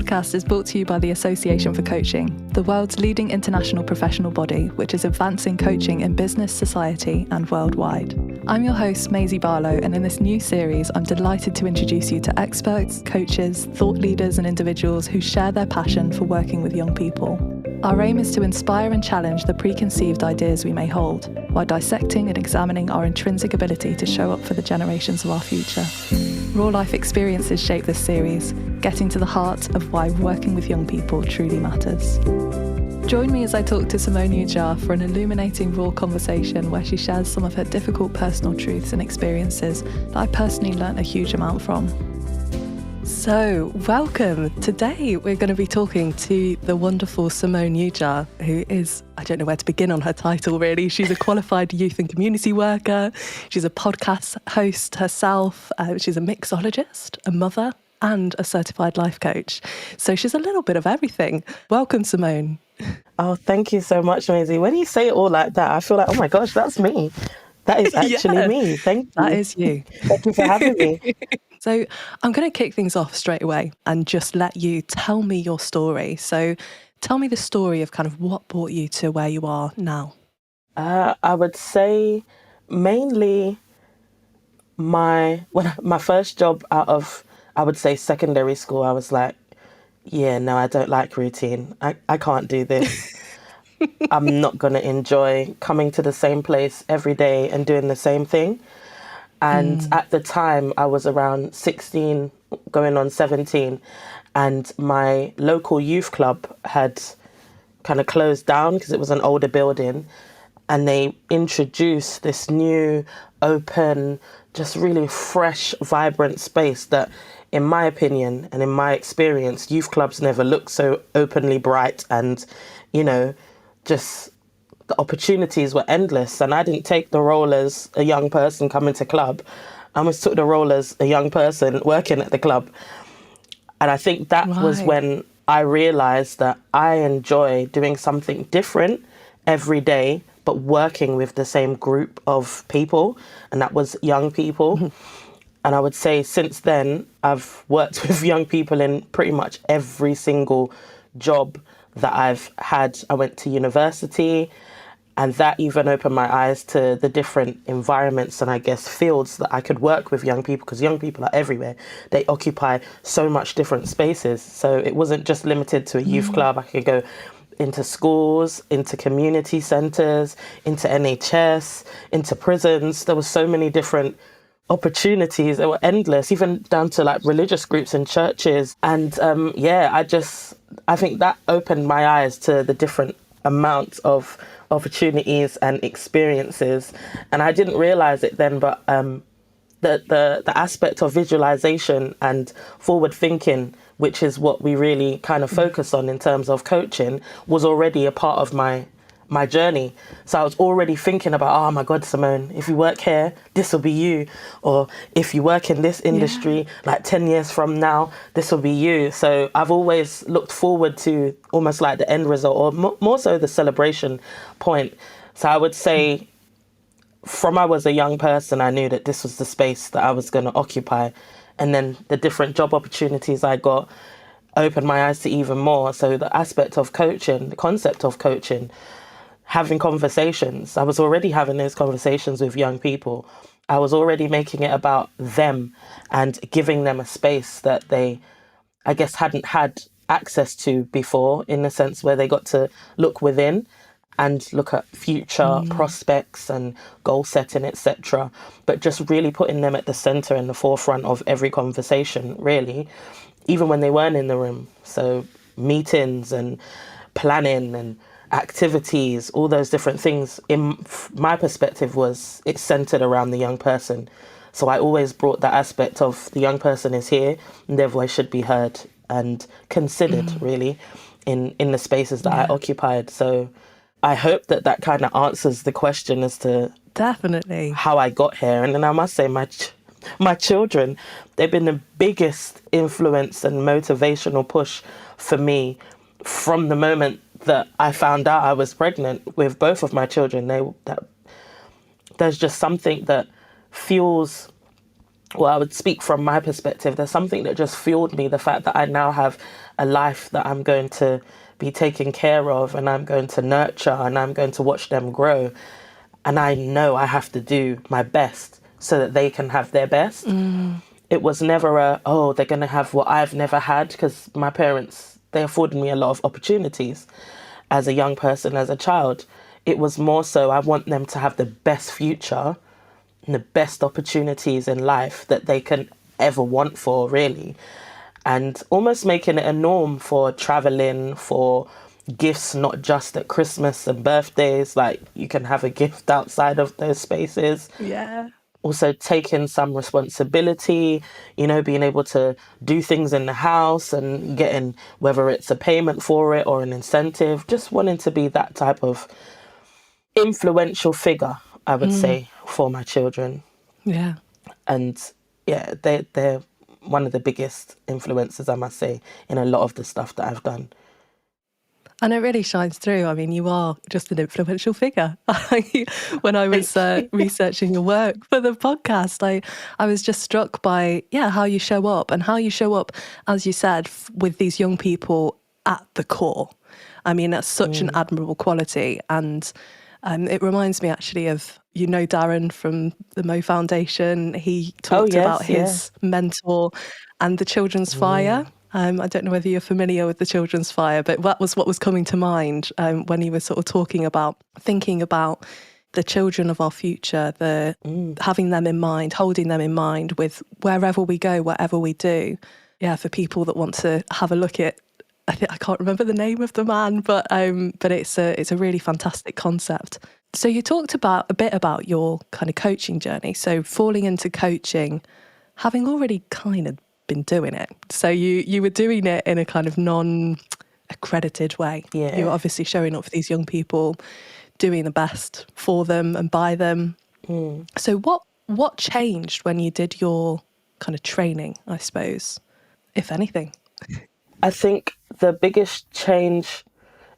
podcast is brought to you by the Association for Coaching, the world's leading international professional body, which is advancing coaching in business, society, and worldwide. I'm your host, Maisie Barlow, and in this new series, I'm delighted to introduce you to experts, coaches, thought leaders, and individuals who share their passion for working with young people. Our aim is to inspire and challenge the preconceived ideas we may hold, while dissecting and examining our intrinsic ability to show up for the generations of our future. Raw life experiences shape this series, getting to the heart of why working with young people truly matters. Join me as I talk to Simone Ujah for an illuminating raw conversation where she shares some of her difficult personal truths and experiences that I personally learnt a huge amount from. So, welcome. Today we're going to be talking to the wonderful Simone Ujah, who is, I don't know where to begin on her title really. She's a qualified youth and community worker. She's a podcast host herself. She's a mixologist, a mother, and a certified life coach. So she's a little bit of everything. Welcome, Simone. Oh, thank you so much, Maisie. When you say it all like that, I feel like, oh my gosh, that's me. That is actually me. Thank you. That is you. Thank you for having me. So I'm going to kick things off straight away and just let you tell me your story. So tell me the story of kind of what brought you to where you are now. I would say mainly my first job out of, I would say, secondary school, I was like, yeah, no, I don't like routine. I can't do this. I'm not going to enjoy coming to the same place every day and doing the same thing. And at the time, I was around 16, going on 17, and my local youth club had kind of closed down because it was an older building, and they introduced this new, open, just really fresh, vibrant space that, in my opinion and in my experience, youth clubs never looked so openly bright and, you know, just the opportunities were endless. And I didn't take the role as a young person coming to club. I almost took the role as a young person working at the club. And I think that was when I realized that I enjoy doing something different every day, but working with the same group of people. And that was young people. And I would say since then, I've worked with young people in pretty much every single job that I've had. I went to university, and that even opened my eyes to the different environments and I guess fields that I could work with young people, because young people are everywhere. They occupy so much different spaces. So it wasn't just limited to a youth club. I could go into schools, into community centres, into NHS, into prisons. There were so many different opportunities that were endless, even down to like religious groups and churches. And I think that opened my eyes to the different amounts of opportunities and experiences. And I didn't realize it then, but the aspect of visualization and forward thinking, which is what we really kind of focus on in terms of coaching, was already a part of my journey. So I was already thinking about, oh my God, Simone, if you work here, this will be you. Or if you work in this industry, like 10 years from now, this will be you. So I've always looked forward to almost like the end result, or more so the celebration point. So I would say from I was a young person, I knew that this was the space that I was going to occupy. And then the different job opportunities I got opened my eyes to even more. So the aspect of coaching, the concept of coaching, having conversations. I was already having those conversations with young people. I was already making it about them and giving them a space that they, I guess, hadn't had access to before, in the sense where they got to look within and look at future prospects and goal setting, etc. But just really putting them at the center and the forefront of every conversation, really, even when they weren't in the room. So meetings and planning and activities, all those different things, in my perspective, was it's centered around the young person. So I always brought that aspect of the young person is here and their voice should be heard and considered, really, in the spaces that I occupied. So I hope that kind of answers the question as to definitely how I got here. And then I must say my children, they've been the biggest influence and motivational push for me from the moment that I found out I was pregnant with both of my children. There's just something that fuels well, I would speak from my perspective. There's something that just fueled me, the fact that I now have a life that I'm going to be taken care of and I'm going to nurture and I'm going to watch them grow. And I know I have to do my best so that they can have their best. It was never they're going to have what I've never had, because my parents, they afforded me a lot of opportunities as a young person, as a child. It was more so I want them to have the best future and the best opportunities in life that they can ever want for, really. And almost making it a norm for traveling, for gifts, not just at Christmas and birthdays. Like, you can have a gift outside of those spaces. Yeah. Also taking some responsibility, being able to do things in the house and getting, whether it's a payment for it or an incentive, just wanting to be that type of influential figure, I would say, for my children. Yeah. And yeah, they're one of the biggest influences, I must say, in a lot of the stuff that I've done. And it really shines through. I mean, you are just an influential figure. When I was researching your work for the podcast, I was just struck by, how you show up, and how you show up, as you said, with these young people at the core. I mean, that's such an admirable quality. And it reminds me actually of, Darren from the Mo Foundation. He talked about his mentor and the Children's Fire. I don't know whether you're familiar with the Children's Fire, but that was what was coming to mind when he was sort of thinking about the children of our future, having them in mind, holding them in mind with wherever we go, whatever we do. Yeah, for people that want to have a look at, I can't remember the name of the man, but it's a really fantastic concept. So you talked a bit about your kind of coaching journey. So falling into coaching, having already kind of been doing it. So you were doing it in a kind of non-accredited way. Yeah. You were obviously showing up for these young people, doing the best for them and by them. So what changed when you did your kind of training, I suppose, if anything? I think the biggest change,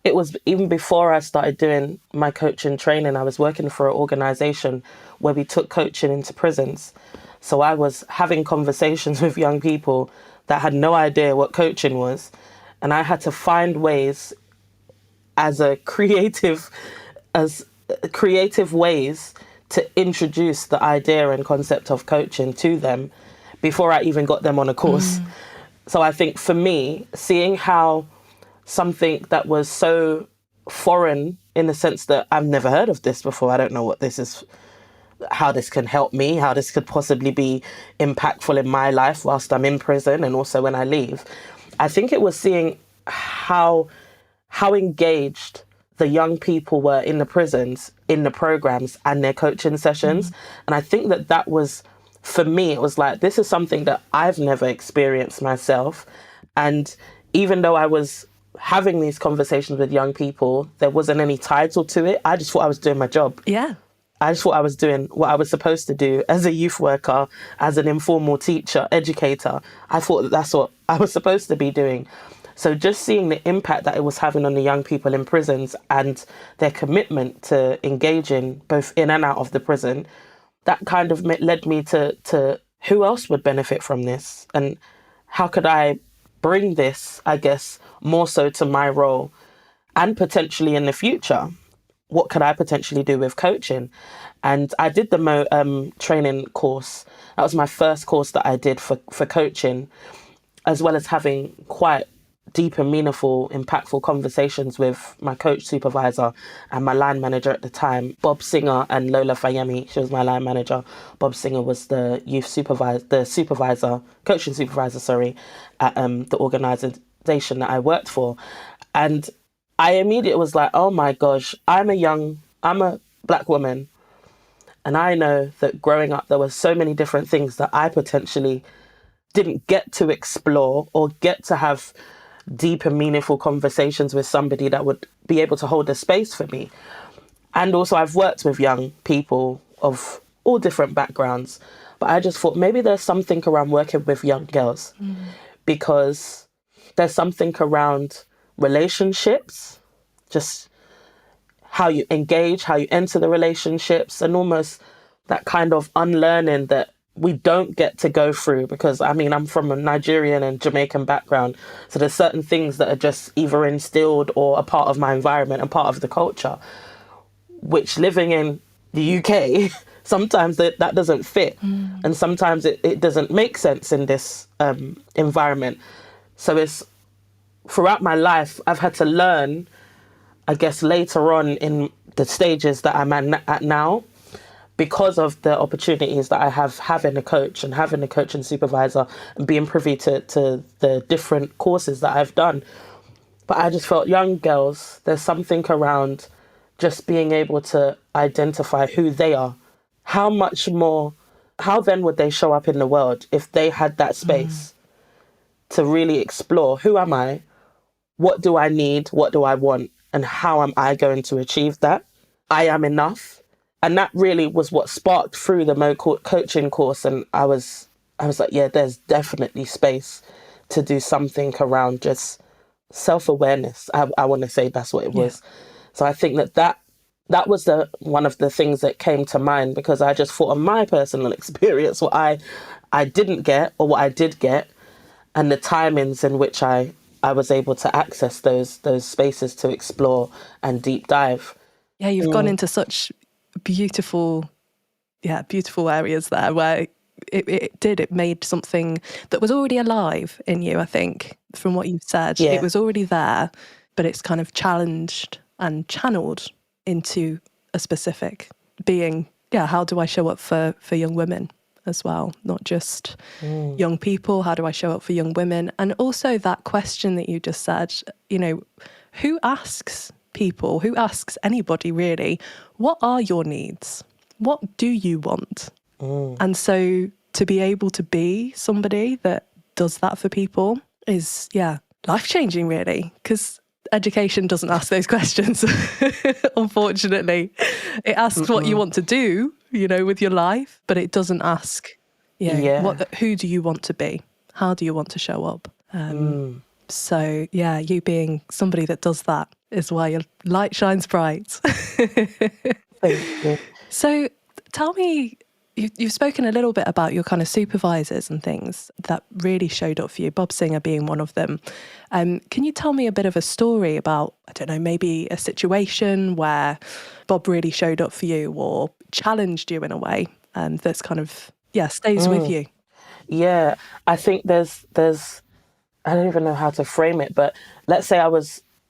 it was even before I started doing my coaching training. I was working for an organisation where we took coaching into prisons. So I was having conversations with young people that had no idea what coaching was. And I had to find ways as creative ways to introduce the idea and concept of coaching to them before I even got them on a course. So I think for me, seeing how something that was so foreign, in the sense that I've never heard of this before, I don't know what this is, how this can help me, how this could possibly be impactful in my life whilst I'm in prison and also when I leave. I think it was seeing how engaged the young people were in the prisons, in the programs and their coaching sessions. And I think that was, for me, it was like, this is something that I've never experienced myself. And even though I was having these conversations with young people, there wasn't any title to it. I just thought I was doing my job. Yeah. I just thought I was doing what I was supposed to do as a youth worker, as an informal teacher, educator. I thought that's what I was supposed to be doing. So just seeing the impact that it was having on the young people in prisons and their commitment to engaging both in and out of the prison, that kind of led me to who else would benefit from this, and how could I bring this, I guess, more so to my role, and potentially in the future, what could I potentially do with coaching? And I did the training course. That was my first course that I did for coaching, as well as having quite deep and meaningful, impactful conversations with my coach supervisor and my line manager at the time, Bob Singer and Lola Fayemi. She was my line manager. Bob Singer was the coaching supervisor, at the organisation that I worked for. And I immediately was like, oh my gosh, I'm a black woman. And I know that growing up, there were so many different things that I potentially didn't get to explore or get to have deep and meaningful conversations with somebody that would be able to hold a space for me. And also I've worked with young people of all different backgrounds, but I just thought maybe there's something around working with young girls, because there's something around relationships, just how you engage, how you enter the relationships, and almost that kind of unlearning that we don't get to go through, because I mean, I'm from a Nigerian and Jamaican background. So there's certain things that are just either instilled or a part of my environment and part of the culture, which living in the UK, sometimes that doesn't fit. And sometimes it doesn't make sense in this environment. So it's throughout my life, I've had to learn, I guess, later on in the stages that I'm at now, because of the opportunities that I have having a coach and having a coach and supervisor and being privy to the different courses that I've done. But I just felt young girls, there's something around just being able to identify who they are. How much more, how then would they show up in the world if they had that space to really explore, who am I? What do I need? What do I want? And how am I going to achieve that? I am enough. And that really was what sparked through the coaching course. And I was like, yeah, there's definitely space to do something around just self-awareness. I want to say that's what it was. Yeah. So I think that was one of the things that came to mind, because I just thought of my personal experience, what I didn't get or what I did get, and the timings in which I was able to access those spaces to explore and deep dive. Yeah, you've gone into such beautiful areas there where it made something that was already alive in you, I think, from what you've said. Yeah. It was already there, but it's kind of challenged and channeled into a specific being. Yeah, how do I show up for young women as well? Not just young people, how do I show up for young women? And also that question that you just said, who asks people, who asks anybody really, what are your needs? What do you want? And so to be able to be somebody that does that for people is, life-changing really, because education doesn't ask those questions, unfortunately. It asks what you want to do, with your life, but it doesn't ask, who do you want to be? How do you want to show up? So, you being somebody that does that is why your light shines bright. Thank you. So tell me, you've spoken a little bit about your kind of supervisors and things that really showed up for you, Bob Singer being one of them. Can you tell me a bit of a story about, I don't know, maybe a situation where Bob really showed up for you or challenged you in a way that's kind of, stays with you? Yeah, I think there's I don't even know how to frame it, but let's say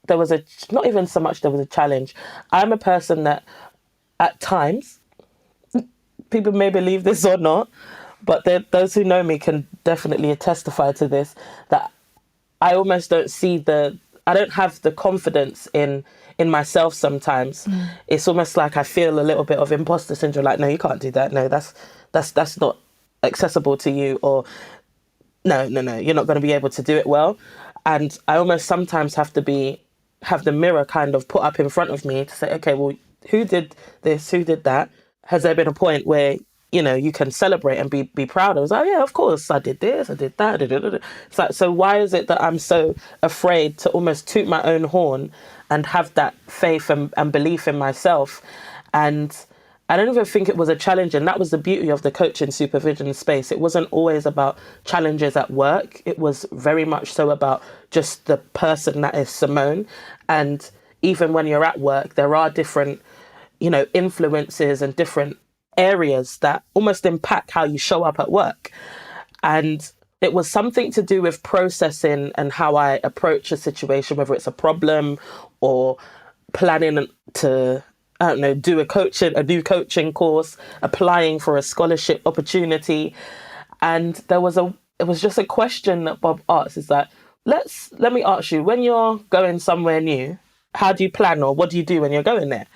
there was not even so much there was a challenge. I'm a person that at times, people may believe this or not, but those who know me can definitely testify to this, that I almost don't I don't have the confidence in myself sometimes. It's almost like I feel a little bit of imposter syndrome, like, no, you can't do that. No, that's not accessible to you, or no, you're not going to be able to do it well. And I almost sometimes have the mirror kind of put up in front of me to say, okay, well, who did this? Who did that? Has there been a point where, you can celebrate and be proud? I was like, yeah, of course, I did this, I did that. It's like, so why is it that I'm so afraid to almost toot my own horn and have that faith and belief in myself? And I don't even think it was a challenge. And that was the beauty of the coaching supervision space. It wasn't always about challenges at work. It was very much so about just the person that is Simone. And even when you're at work, there are different, influences and different areas that almost impact how you show up at work. And it was something to do with processing and how I approach a situation, whether it's a problem or planning to, I don't know, do a new coaching course, applying for a scholarship opportunity. And it was just a question that Bob asked, is that, let me ask you, when you're going somewhere new, how do you plan, or what do you do when you're going there?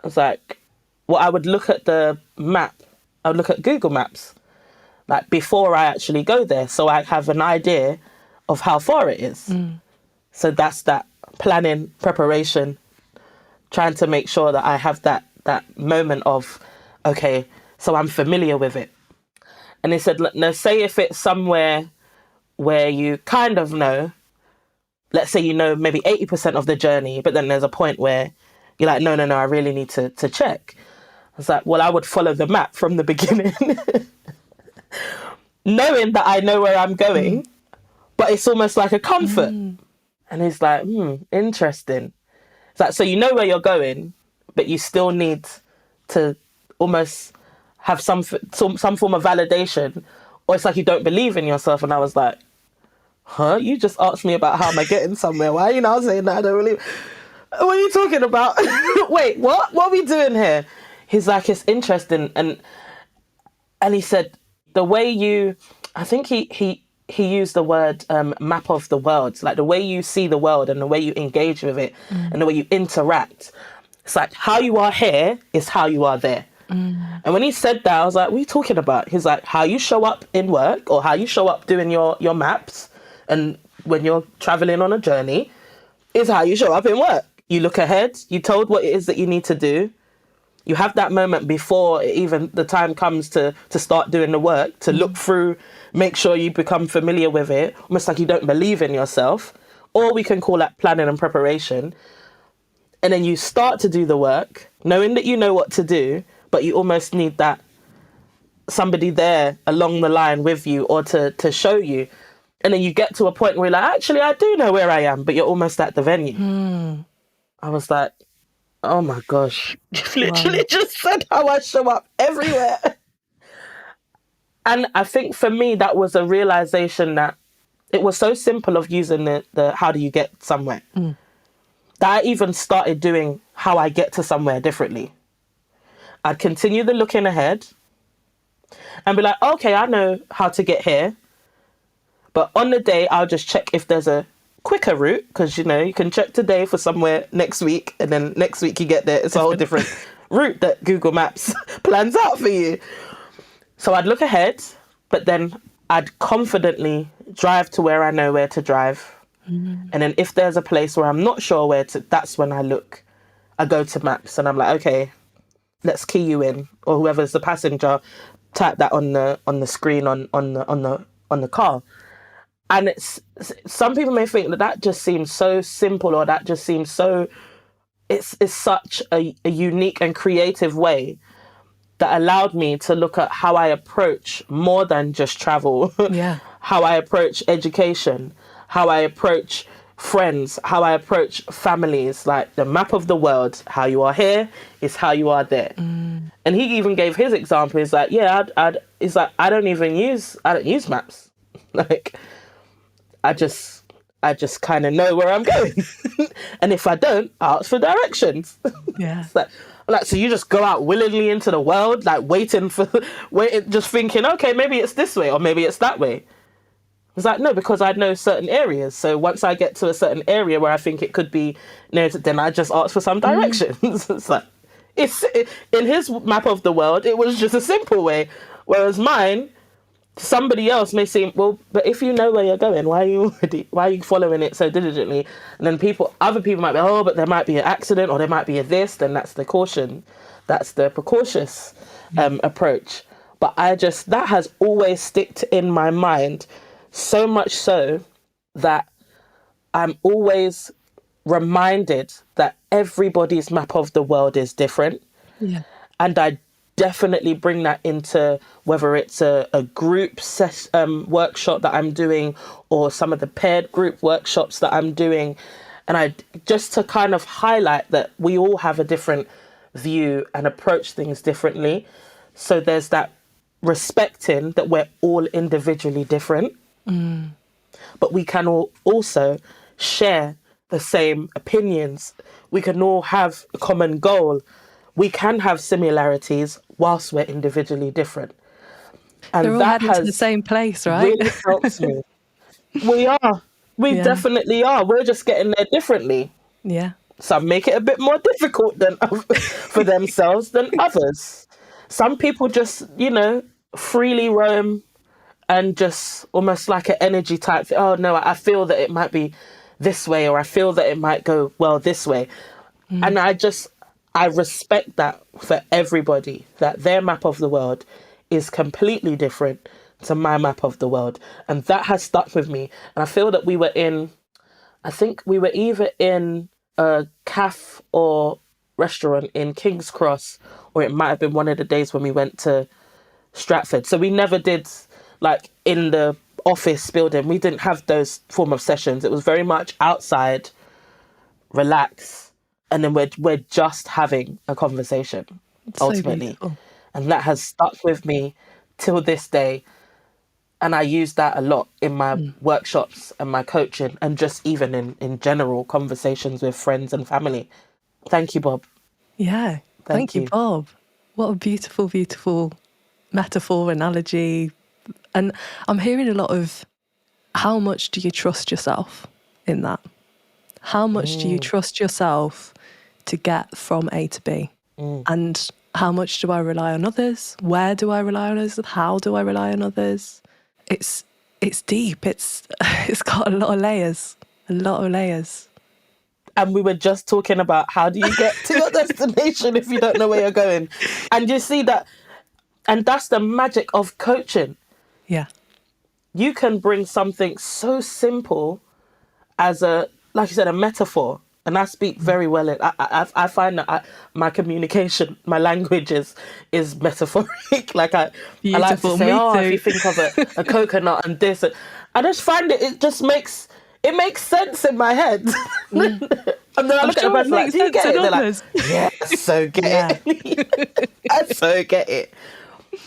I was like, well, I would look at the map. I would look at Google Maps, like before I actually go there, so I have an idea of how far it is. So that's that planning, preparation, trying to make sure that I have that moment of, okay, so I'm familiar with it. And they said, no, say if it's somewhere where you kind of know, let's say maybe 80% of the journey, but then there's a point where you're like, no, I really need to check. I was like, well, I would follow the map from the beginning. knowing that I know where I'm going, but it's almost like a comfort. And he's like, interesting. It's like, so you know where you're going, but you still need to almost have some form of validation, or it's like you don't believe in yourself. And I was like, huh? You just asked me about how am I getting somewhere. Why are you now saying that I don't believe? What are you talking about? Wait, what? What are we doing here? He's like, it's interesting. And he said, the way you, I think he used the word map of the world, like the way you see the world and the way you engage with it and the way you interact. It's like how you are here is how you are there. And when he said that, I was like, what are you talking about? He's like, how you show up in work or how you show up doing your maps and when you're traveling on a journey is how you show up in work. You look ahead, you told what it is that you need to do. You have that moment before even the time comes to start doing the work, to look through, make sure you become familiar with it, almost like you don't believe in yourself. Or we can call that planning and preparation. And then you start to do the work, knowing that you know what to do, but you almost need that somebody there along the line with you or to show you. And then you get to a point where you're like, actually, I do know where I am, but you're almost at the venue. I was like, oh my gosh, you've literally just said how I show up everywhere. And I think for me, that was a realization that it was so simple of using the how do you get somewhere, that I even started doing how I get to somewhere differently. I'd continue the looking ahead and be like, okay, I know how to get here. But on the day, I'll just check if there's a quicker route, because, you know, you can check today for somewhere next week, and then next week you get there. It's a whole different route that Google Maps plans out for you. So I'd look ahead, but then I'd confidently drive to where I know where to drive. And then if there's a place where I'm not sure where to, that's when I go to maps and I'm like, okay, let's key you in, or whoever's the passenger, type that on the screen on the car. And it's, some people may think that just seems so simple, or that just seems so, it's such a unique and creative way that allowed me to look at how I approach more than just travel. How I approach education, how I approach friends, how I approach families. Like the map of the world, how you are here is how you are there. And he even gave his example. He's like, yeah, it's like, I don't use maps. Like, I just kind of know where I'm going. And if I don't, I ask for directions. It's like, so you just go out willingly into the world, like waiting, just thinking, okay, maybe it's this way or maybe it's that way. It's like, no, because I know certain areas. So once I get to a certain area where I think it could be near, then I just ask for some directions. It's like, in his map of the world, it was just a simple way. Whereas mine, somebody else may seem, well, but if you know where you're going, why are you following it so diligently? And then other people might be, oh, but there might be an accident or there might be a this, then that's the caution. That's the precautious approach. But that has always sticked in my mind, so much so that I'm always reminded that everybody's map of the world is different. And I definitely bring that into whether it's a group workshop that I'm doing or some of the paired group workshops that I'm doing. And I just to kind of highlight that we all have a different view and approach things differently. So there's that respecting that we're all individually different, but we can all also share the same opinions. We can all have a common goal. We can have similarities whilst we're individually different. And they're all heading to the same place, right? Really helps me. We are. We definitely are. We're just getting there differently. Some make it a bit more difficult for themselves than others. Some people just, freely roam and just almost like an energy type. Oh, no, I feel that it might be this way, or I feel that it might go well this way. And I respect that for everybody, that their map of the world is completely different to my map of the world. And that has stuck with me. And I feel that we were either in a cafe or restaurant in King's Cross, or it might have been one of the days when we went to Stratford. So we never did like in the office building. We didn't have those form of sessions. It was very much outside, relax, and then we're just having a conversation It's so ultimately. beautiful. And that has stuck with me till this day. And I use that a lot in my workshops and my coaching and just even in general conversations with friends and family. Thank you, Bob. Yeah. Thank Thank you, you. Bob. What a beautiful, beautiful metaphor, analogy. And I'm hearing a lot of how much do you trust yourself in that? How much do you trust yourself to get from A to B? And how much do I rely on others? Where do I rely on others? How do I rely on others? It's deep. It's got a lot of layers. A lot of layers. And we were just talking about how do you get to your destination if you don't know where you're going. And you see that, and that's the magic of coaching. Yeah. You can bring something so simple as like you said, a metaphor. And I speak very well. I find that my communication, my language is metaphoric. Like I like to Beautiful. say, Me oh, if too. you think of a coconut and this, I just find it just makes sense in my head. And then I I'm look at the sure it person like, makes do you sense get in it? They're like, others. yeah, I so get Yeah. it. I so get it.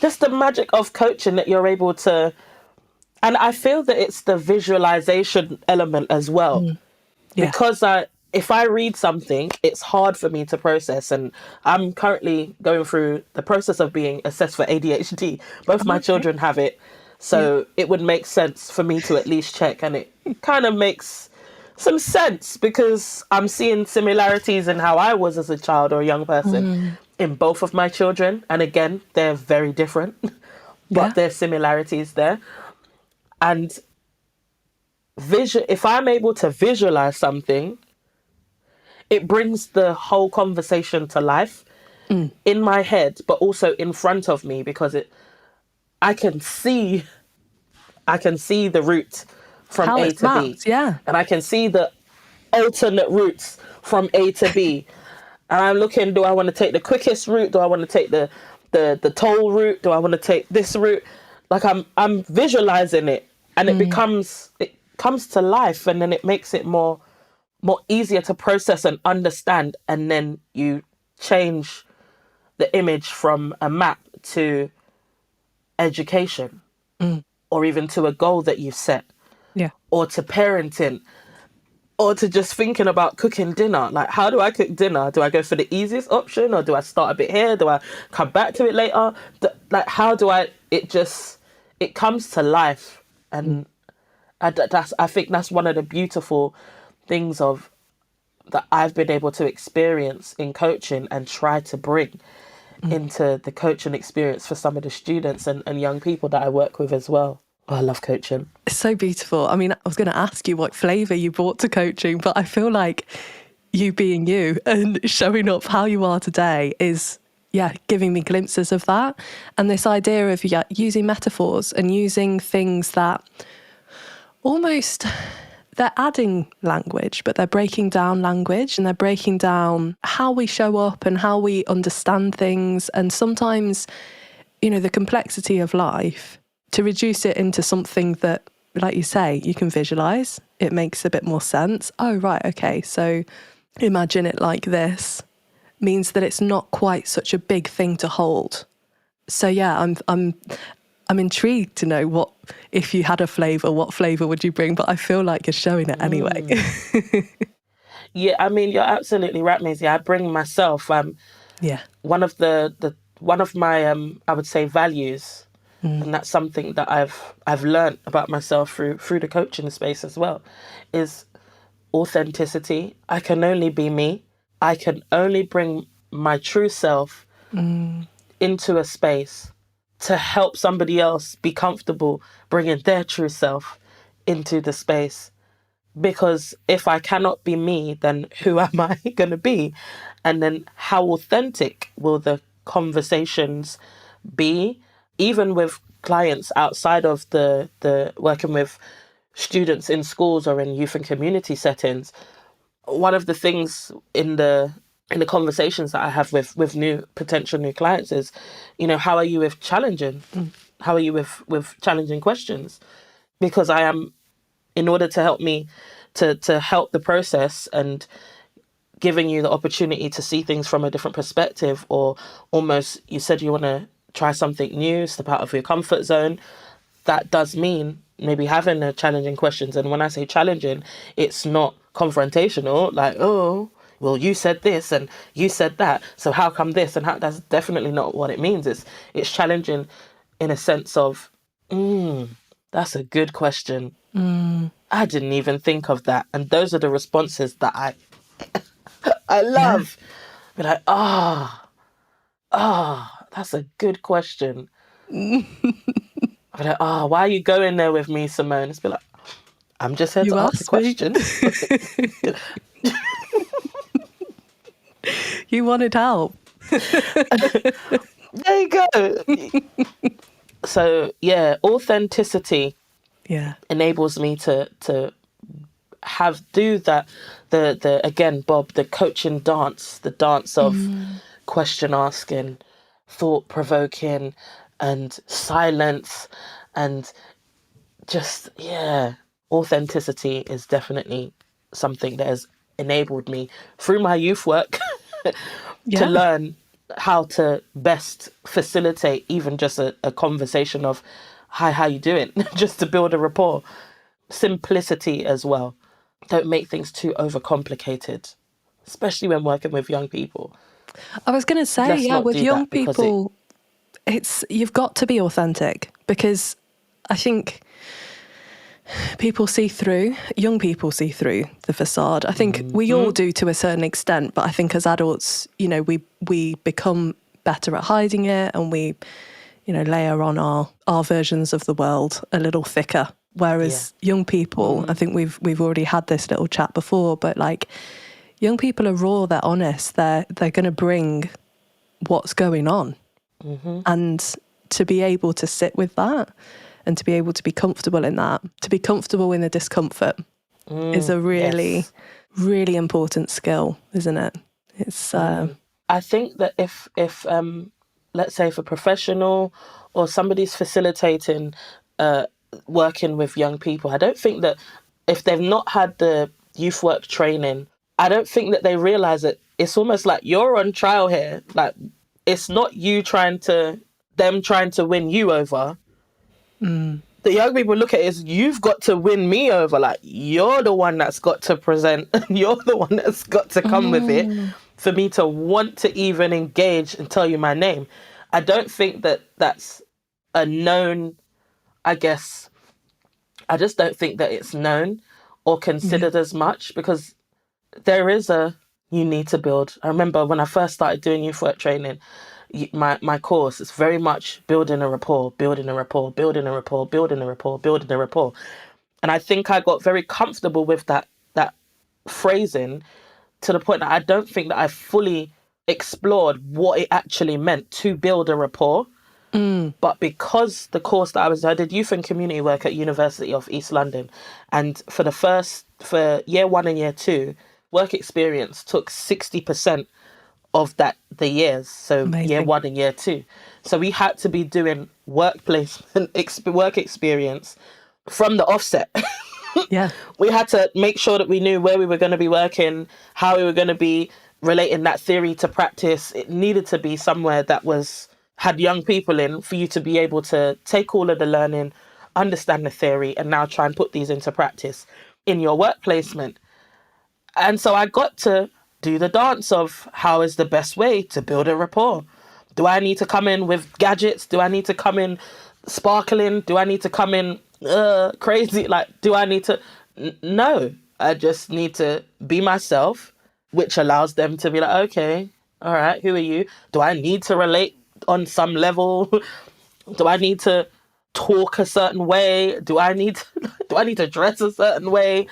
Just the magic of coaching that you're able to, and I feel that it's the visualization element as well Yeah. because if I read something, it's hard for me to process. And I'm currently going through the process of being assessed for ADHD. Both my Okay. children have it. Yeah. So it would make sense for me to at least check. And it kind of makes some sense because I'm seeing similarities in how I was as a child or a young person in both of my children. And again, they're very different, Yeah. but there's similarities there. And if I'm able to visualize something, it brings the whole conversation to life in my head, but also in front of me because I can see the route from How A it's to B, mapped. Yeah. and I can see the alternate routes from A to B. And I'm looking, do I want to take the quickest route? Do I want to take the toll route? Do I want to take this route? Like I'm visualizing it, and it comes to life, and then it makes it more easier to process and understand. And then you change the image from a map to education or even to a goal that you've set Yeah. or to parenting or to just thinking about cooking dinner. Like, how do I cook dinner? Do I go for the easiest option or do I start a bit here? Do I come back to it later? Like, how do it comes to life. And I think that's one of the beautiful things that I've been able to experience in coaching and try to bring into the coaching experience for some of the students and young people that I work with as well. Oh, I love coaching. It's so beautiful. I mean, I was going to ask you what flavour you brought to coaching, but I feel like you being you and showing up how you are today is, giving me glimpses of that. And this idea of using metaphors and using things that almost they're adding language, but they're breaking down language and they're breaking down how we show up and how we understand things. And sometimes, the complexity of life, to reduce it into something that, like you say, you can visualize, it makes a bit more sense. Oh, right. Okay. So imagine it like this means that it's not quite such a big thing to hold. So yeah, I'm intrigued to know what, if you had a flavour, what flavour would you bring? But I feel like you're showing it anyway. Yeah, I mean, you're absolutely right, Maisie. I bring myself. Yeah. One of one of my I would say values, and that's something that I've learned about myself through the coaching space as well, is authenticity. I can only be me. I can only bring my true self into a space to help somebody else be comfortable bringing their true self into the space. Because if I cannot be me, then who am I going to be? And then how authentic will the conversations be? Even with clients outside of the working with students in schools or in youth and community settings, one of the things in the in the conversations that I have with new potential new clients is, how are you with challenging? How are you with challenging questions? Because I am, in order to help me to help the process and giving you the opportunity to see things from a different perspective, or almost, you said you want to try something new, step out of your comfort zone. That does mean maybe having a challenging questions. And when I say challenging, it's not confrontational, like, oh, well, you said this and you said that, so how come this? And how, that's definitely not what it means. It's challenging in a sense of, that's a good question. I didn't even think of that. And those are the responses that I love. Be like, that's a good question. I'd be like, why are you going there with me, Simone? It's be like, I'm just here You to ask the asked me. questions. You wanted help. There you go. So yeah, authenticity enables me to do that. The again, Bob, the coaching dance, the dance of question asking, thought provoking, and silence, and just, authenticity is definitely something that has enabled me through my youth work to learn how to best facilitate even just a conversation of, hi, how you doing? Just to build a rapport. Simplicity as well. Don't make things too overcomplicated, especially when working with young people. I was going to say, with young people, you've got to be authentic, because I think young people see through the facade. I think we all do to a certain extent, but I think as adults, we become better at hiding it, and we, layer on our versions of the world a little thicker. Whereas young people, I think we've already had this little chat before, but like, young people are raw, they're honest, they're going to bring what's going on. And to be able to sit with that, and to be able to be comfortable in that, to be comfortable in the discomfort is a really, really important skill, isn't it? It's. I think that if let's say, if a professional or somebody's facilitating working with young people, I don't think that if they've not had the youth work training, I don't think that they realize that it's almost like you're on trial here. Like, it's not them trying to win you over. The young people look at it as, you've got to win me over. Like, you're the one that's got to present. You're the one that's got to come with it for me to want to even engage and tell you my name. I don't think that that's a known, I guess, I just don't think that it's known or considered as much, because there is you need to build. I remember when I first started doing youth work training, my course is very much building a rapport, building a rapport, building a rapport, building a rapport, building a rapport. And I think I got very comfortable with that phrasing, to the point that I don't think that I fully explored what it actually meant to build a rapport. But because the course that I did youth and community work at University of East London, and for year 1 and year 2, work experience took 60% of the years. So Amazing. Year 1 and year 2. So we had to be doing work experience from the offset. We had to make sure that we knew where we were going to be working, how we were going to be relating that theory to practice. It needed to be somewhere that had young people in, for you to be able to take all of the learning, understand the theory, and now try and put these into practice in your work placement. And so I got to do the dance of, how is the best way to build a rapport? Do I need to come in with gadgets? Do I need to come in sparkling? Do I need to come in crazy? Like, do I need to? No, I just need to be myself, which allows them to be like, okay, all right, who are you? Do I need to relate on some level? Do I need to talk a certain way? Do I need to dress a certain way?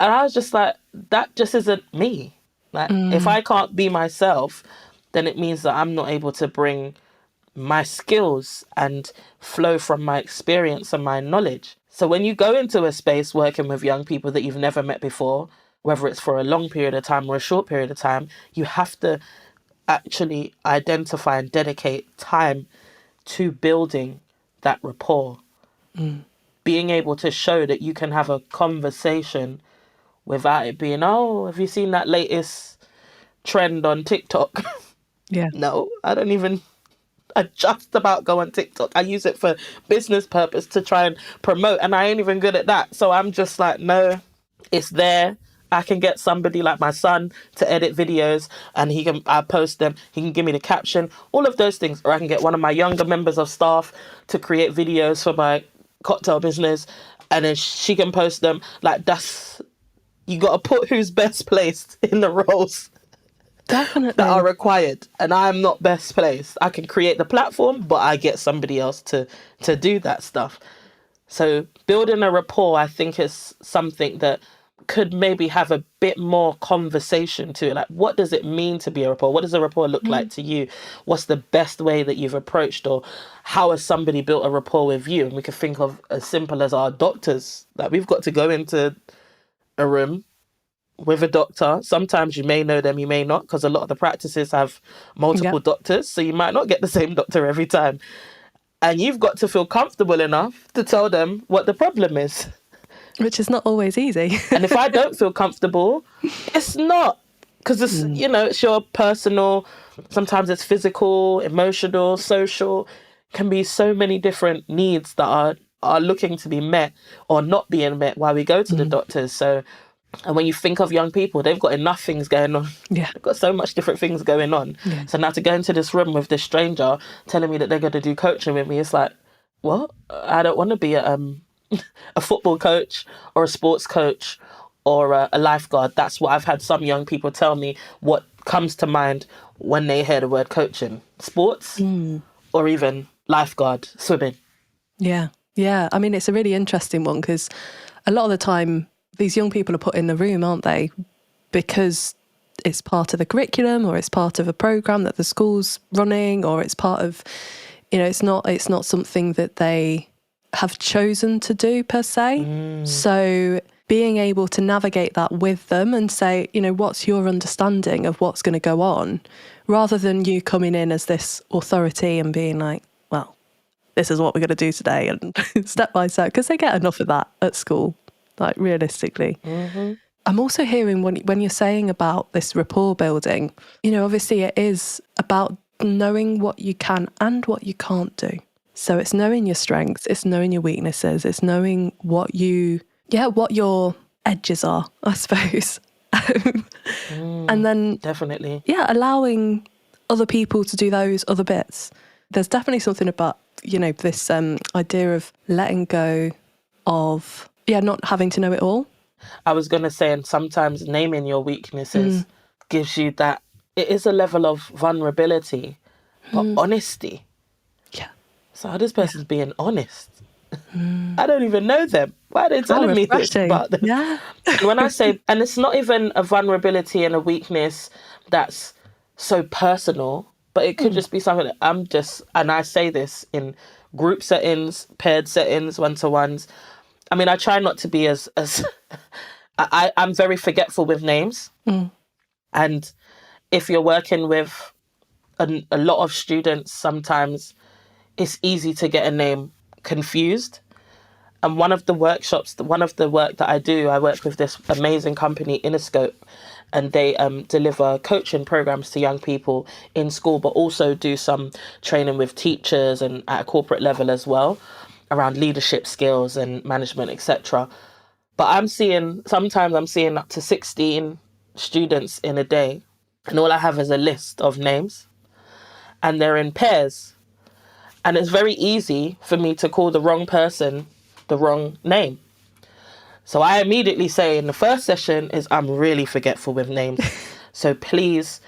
And I was just like, that just isn't me. Like, if I can't be myself, then it means that I'm not able to bring my skills and flow from my experience and my knowledge. So when you go into a space working with young people that you've never met before, whether it's for a long period of time or a short period of time, you have to actually identify and dedicate time to building that rapport. Being able to show that you can have a conversation without it being, oh, have you seen that latest trend on TikTok? Yeah. No, I just about go on TikTok. I use it for business purpose to try and promote, and I ain't even good at that. So I'm just like, no, it's there. I can get somebody like my son to edit videos, and I post them. He can give me the caption, all of those things. Or I can get one of my younger members of staff to create videos for my cocktail business, and then she can post them. Like, you got to put who's best placed in the roles Definitely. that are required, and I'm not best placed. I can create the platform, but I get somebody else to do that stuff. So building a rapport, I think, is something that could maybe have a bit more conversation to it. Like, what does it mean to be a rapport? What does a rapport look like to you? What's the best way that you've approached, or how has somebody built a rapport with you? And we can think of as simple as our doctors. Like, we've got to go into a room with a doctor. Sometimes you may know them, you may not, because a lot of the practices have multiple doctors, so you might not get the same doctor every time. And you've got to feel comfortable enough to tell them what the problem is. Which is not always easy. And if I don't feel comfortable, it's not. Because it's, it's your personal, sometimes it's physical, emotional, social. Can be so many different needs that are looking to be met or not being met while we go to the doctors. So, and when you think of young people, they've got enough things going on. Yeah. They've got so much different things going on. Yeah. So now to go into this room with this stranger telling me that they're going to do coaching with me, it's like, what? I don't want to be a football coach or a sports coach or a lifeguard. That's what I've had some young people tell me what comes to mind when they hear the word coaching. Sports or even lifeguard, swimming. Yeah. Yeah. I mean, it's a really interesting one because a lot of the time these young people are put in the room, aren't they? Because it's part of the curriculum or it's part of a program that the school's running, or it's part of, it's not something that they have chosen to do per se. So being able to navigate that with them and say, what's your understanding of what's going to go on, rather than you coming in as this authority and being like, well, this is what we're going to do today, and step by step, because they get enough of that at school, like realistically. I'm also hearing when you're saying about this rapport building, obviously it is about knowing what you can and what you can't do. So it's knowing your strengths, it's knowing your weaknesses, it's knowing what your edges are, I suppose. And then definitely, allowing other people to do those other bits. There's definitely something about, this idea of letting go of, not having to know it all. I was going to say, and sometimes naming your weaknesses gives you that, it is a level of vulnerability, but honesty. Yeah. So this person's being honest. I don't even know them. Why are they telling me this about them? Yeah. When I say, and it's not even a vulnerability and a weakness that's so personal, but it could just be something that and I say this in group settings, paired settings, one-to-ones. I mean, I try not to be as I'm very forgetful with names. And if you're working with a lot of students, sometimes it's easy to get a name confused. And one of the work that I do, I work with this amazing company, Interscope, and they deliver coaching programs to young people in school, but also do some training with teachers and at a corporate level as well, around leadership skills and management, etc. But sometimes I'm seeing up to 16 students in a day, and all I have is a list of names, and they're in pairs. And it's very easy for me to call the wrong person the wrong name. So I immediately say in the first session I'm really forgetful with names. So please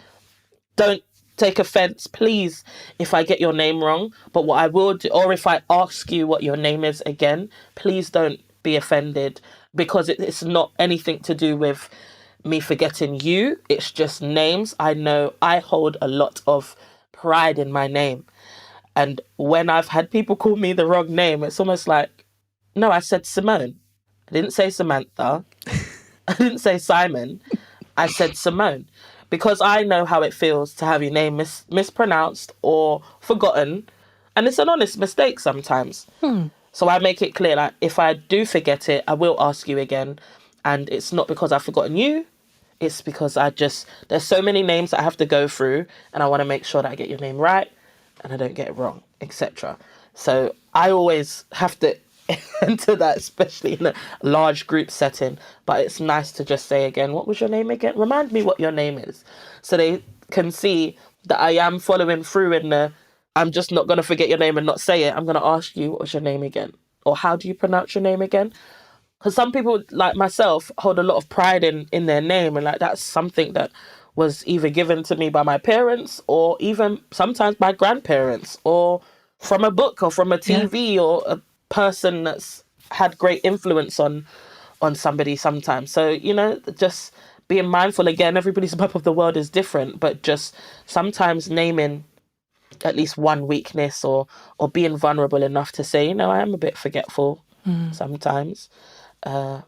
don't take offense, please, if I get your name wrong. But what I will do, or if I ask you what your name is again, please don't be offended, because it's not anything to do with me forgetting you. It's just names. I know I hold a lot of pride in my name. And when I've had people call me the wrong name, it's almost like, no, I said Simone. I didn't say Samantha. I didn't say Simon. I said Simone, because I know how it feels to have your name mispronounced or forgotten. And it's an honest mistake sometimes. So I make it clear, like, if I do forget it, I will ask you again. And it's not because I've forgotten you. It's because there's so many names that I have to go through, and I want to make sure that I get your name right and I don't get it wrong, etc. So I always have to enter that, especially in a large group setting. But it's nice to just say again, what was your name again? Remind me what your name is. So they can see that I am following through I'm just not going to forget your name and not say it. I'm going to ask you, what was your name again? Or how do you pronounce your name again? Because some people, like myself, hold a lot of pride in their name. And like, that's something that was either given to me by my parents or even sometimes my grandparents or from a book or from a TV or a person that's had great influence on somebody sometimes. So, just being mindful. Again, everybody's map of the world is different, but just sometimes naming at least one weakness or being vulnerable enough to say, I am a bit forgetful sometimes. So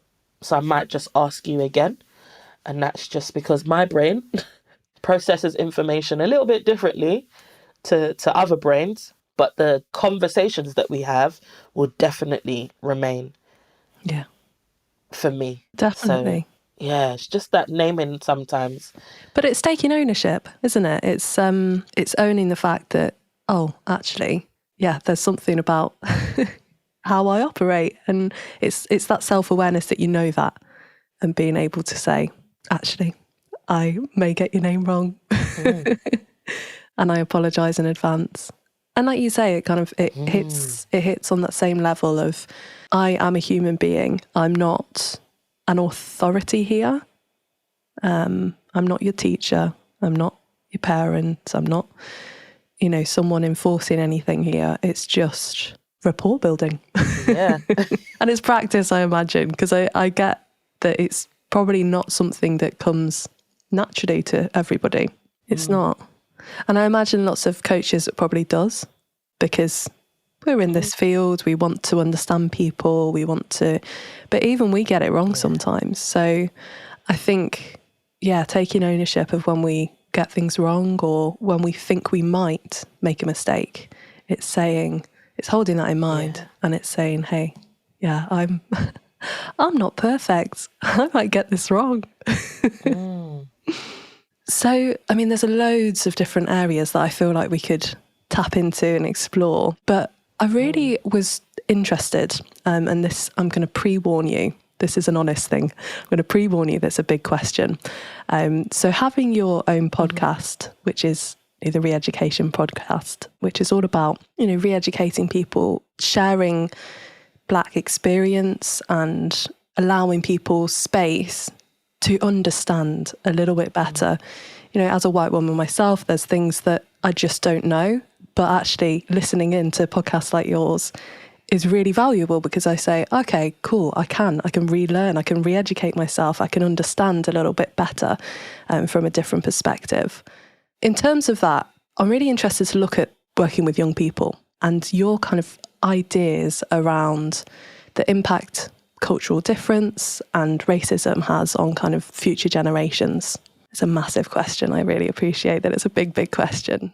I might just ask you again. And that's just because my brain processes information a little bit differently to other brains. But the conversations that we have will definitely remain. Yeah. For me. Definitely. So, yeah, it's just that naming sometimes. But it's taking ownership, isn't it? It's owning the fact that, actually, there's something about how I operate. And it's that self-awareness that you know that, and being able to say, actually, I may get your name wrong. And I apologise in advance. And like you say, it kind of hits on that same level of, I am a human being. I'm not an authority here. I'm not your teacher. I'm not your parent. I'm not, someone enforcing anything here. It's just rapport building. Yeah. And it's practice, I imagine, because I get that it's probably not something that comes naturally to everybody. It's not. And I imagine lots of coaches it probably does, because we're in this field, we want to understand people, but even we get it wrong sometimes. So I think, taking ownership of when we get things wrong or when we think we might make a mistake, it's holding that in mind and it's saying, hey, I'm not perfect. I might get this wrong. So, I mean, there's loads of different areas that I feel like we could tap into and explore, but I really was interested, and this, I'm going to pre-warn you, this is an honest thing, I'm going to pre-warn you, that's a big question. So having your own podcast, which is the Re-Education podcast, which is all about, re-educating people, sharing Black experience and allowing people space to understand a little bit better. As a white woman myself, there's things that I just don't know, but actually listening into podcasts like yours is really valuable, because I say, okay, cool, I can relearn, I can re-educate myself, I can understand a little bit better from a different perspective. In terms of that, I'm really interested to look at working with young people and your kind of ideas around the impact cultural difference and racism has on kind of future generations. It's a massive question. I really appreciate that it's a big, big question.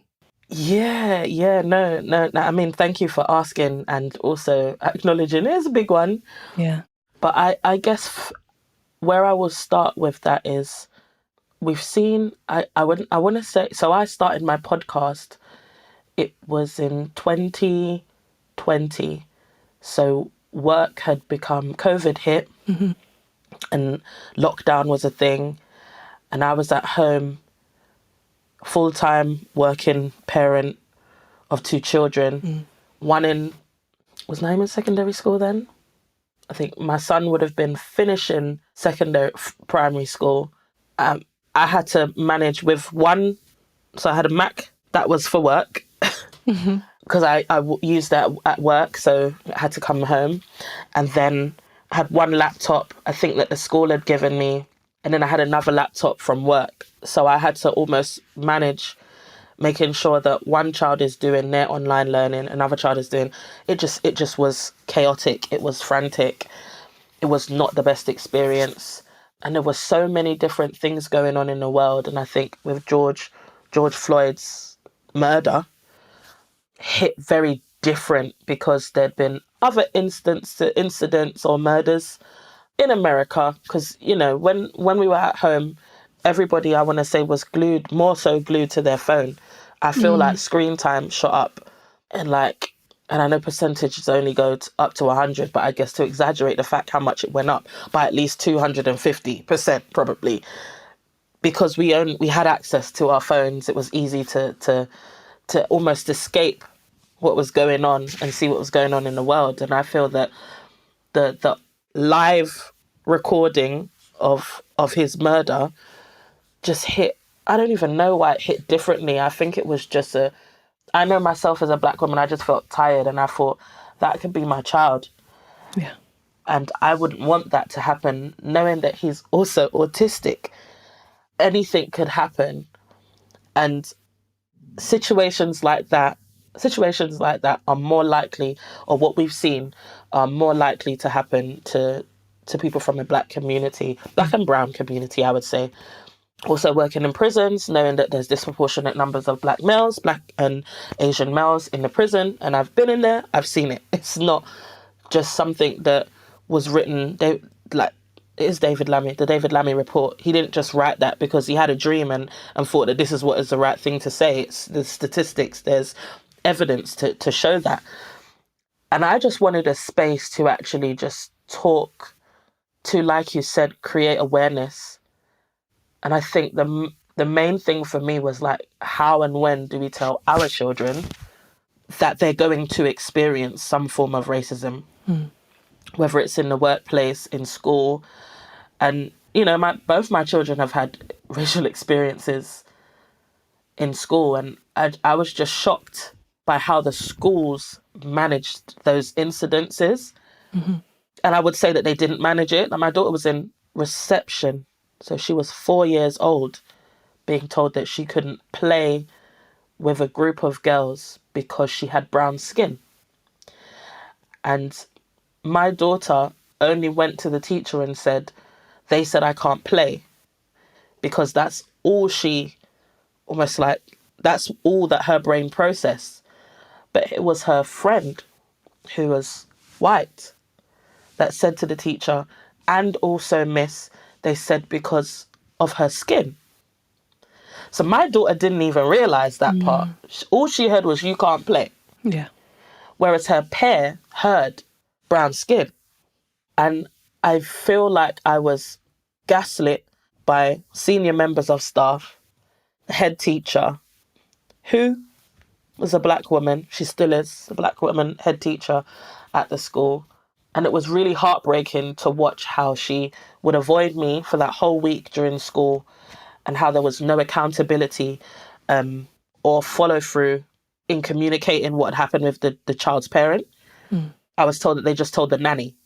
Yeah, no. I mean, thank you for asking and also acknowledging it is a big one. Yeah. But I guess where I will start with that is we've seen, I want to say, so I started my podcast, it was in 2020. So work had become, COVID hit and lockdown was a thing. And I was at home, full-time working parent of 2 children. One was Naima in secondary school then? I think my son would have been finishing primary school. I had to manage with one, so I had a Mac that was for work because I used that at work, so I had to come home. And then I had one laptop, I think that the school had given me, and then I had another laptop from work. So I had to almost manage making sure that one child is doing their online learning, another child is doing, it just was chaotic. It was frantic. It was not the best experience. And there were so many different things going on in the world. And I think with George Floyd's murder hit very different because there'd been other incidents or murders in America. Because, you know, when we were at home, everybody, I want to say, was more so glued to their phone. I feel like screen time shot up and and I know percentages only go up to 100, but I guess to exaggerate the fact how much it went up by at least 250% probably, because we had access to our phones. It was easy to almost escape what was going on and see what was going on in the world. And I feel that the live recording of his murder just hit. I don't even know why it hit differently. I think it was just I know myself as a black woman, I just felt tired and I thought that could be my child. Yeah. And I wouldn't want that to happen, knowing that he's also autistic. Anything could happen. And situations like that are more likely, or what we've seen, are more likely to happen to people from the black and brown community, I would say. Also working in prisons, knowing that there's disproportionate numbers of black males, black and Asian males in the prison. And I've been in there, I've seen it. It's not just something that was written, it is David Lammy, the David Lammy report. He didn't just write that because he had a dream and thought that this is what is the right thing to say. It's the statistics, there's evidence to show that. And I just wanted a space to actually just talk to, like you said, create awareness. And I think the main thing for me was how and when do we tell our children that they're going to experience some form of racism, whether it's in the workplace, in school. And, you know, both my children have had racial experiences in school. And I was just shocked by how the schools managed those incidences. Mm-hmm. And I would say that they didn't manage it. My daughter was in reception. So she was 4 years old, being told that she couldn't play with a group of girls because she had brown skin. And my daughter only went to the teacher and said, they said I can't play, because that's all that's all that her brain processed. But it was her friend who was white that said to the teacher, and also miss, they said because of her skin. So my daughter didn't even realise that part. All she heard was, you can't play. Yeah. Whereas her peer heard brown skin. And I feel like I was gaslit by senior members of staff, the head teacher, who was a black woman. She still is a black woman, head teacher at the school. And it was really heartbreaking to watch how she would avoid me for that whole week during school, and how there was no accountability or follow through in communicating what had happened with the child's parent. I was told that they just told the nanny.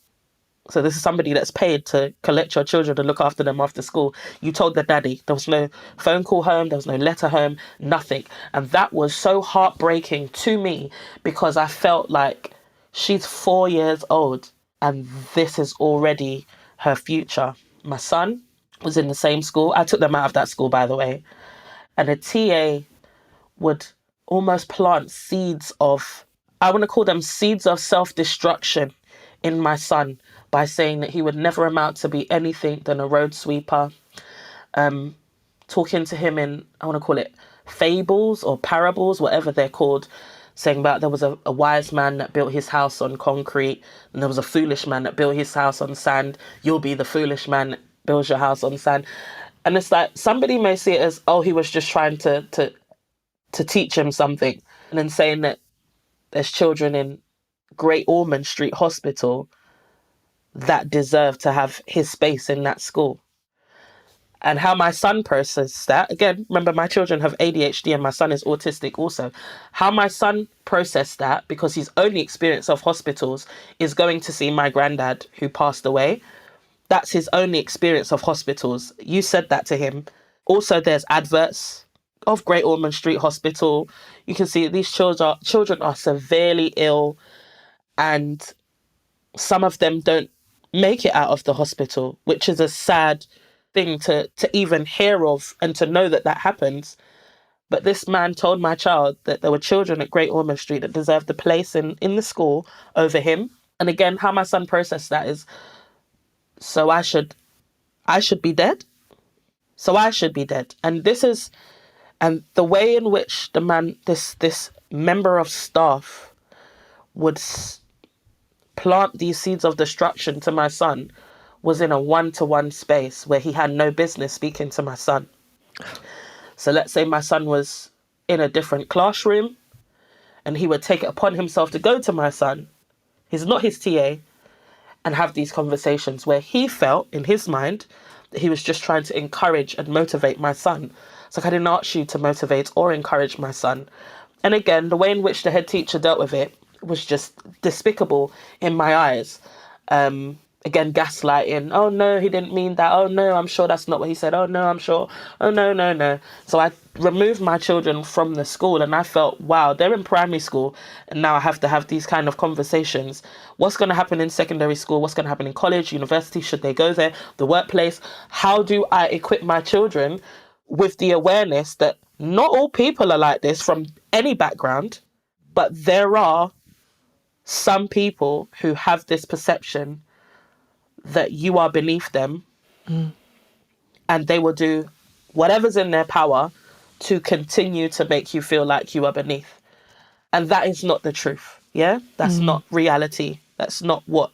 So this is somebody that's paid to collect your children and look after them after school. You told the nanny. There was no phone call home. There was no letter home, nothing. And that was so heartbreaking to me, because I felt like she's 4 years old and this is already her future. My son was in the same school. I took them out of that school, by the way. And a TA would almost plant seeds of, I want to call them seeds of self-destruction in my son, by saying that he would never amount to be anything than a road sweeper. Talking to him in, I want to call it fables or parables, whatever they're called, saying about there was a wise man that built his house on concrete, and there was a foolish man that built his house on sand. You'll be the foolish man that builds your house on sand. And it's like, somebody may see it as, oh, he was just trying to teach him something. And then saying that there's children in Great Ormond Street Hospital that deserve to have his space in that school. And how my son processed that, again, remember my children have ADHD and my son is autistic also. How my son processed that, because his only experience of hospitals is going to see my granddad who passed away. That's his only experience of hospitals. You said that to him. Also, there's adverts of Great Ormond Street Hospital. You can see these children are severely ill, and some of them don't make it out of the hospital, which is a sad thing to even hear of and to know that that happens. But this man told my child that there were children at Great Ormond Street that deserved a place in the school over him. And again, how my son processed that is, so I should be dead. So I should be dead. And and the way in which the man, this member of staff would plant these seeds of destruction to my son was in a one-to-one space where he had no business speaking to my son. So let's say my son was in a different classroom and he would take it upon himself to go to my son, he's not his TA, and have these conversations where he felt in his mind that he was just trying to encourage and motivate my son. It's like, I didn't ask you to motivate or encourage my son. And again, the way in which the head teacher dealt with it was just despicable in my eyes. Again, gaslighting. Oh, no, he didn't mean that. Oh, no, I'm sure that's not what he said. Oh, no, I'm sure. Oh, no, no, no. So I removed my children from the school and I felt, wow, they're in primary school and now I have to have these kind of conversations. What's going to happen in secondary school? What's going to happen in college, university? Should they go there? The workplace? How do I equip my children with the awareness that not all people are like this from any background, but there are some people who have this perception that you are beneath them and they will do whatever's in their power to continue to make you feel like you are beneath. And that is not the truth. Yeah, that's not reality. That's not what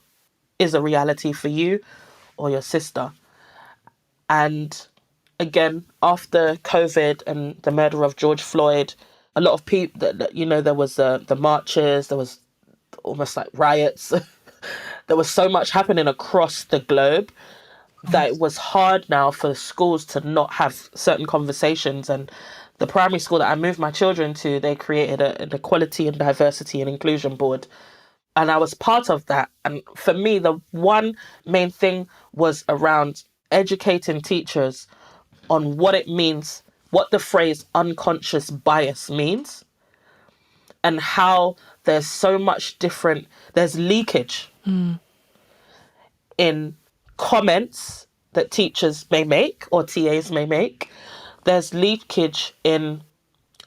is a reality for you or your sister. And again, after COVID and the murder of George Floyd, a lot of people, there was the marches, there was almost like riots. There was so much happening across the globe that it was hard now for schools to not have certain conversations. And the primary school that I moved my children to, they created an equality and diversity and inclusion board. And I was part of that. And for me, the one main thing was around educating teachers on what it means, what the phrase unconscious bias means, and how there's so much there's leakage in comments that teachers may make or TAs may make. There's leakage in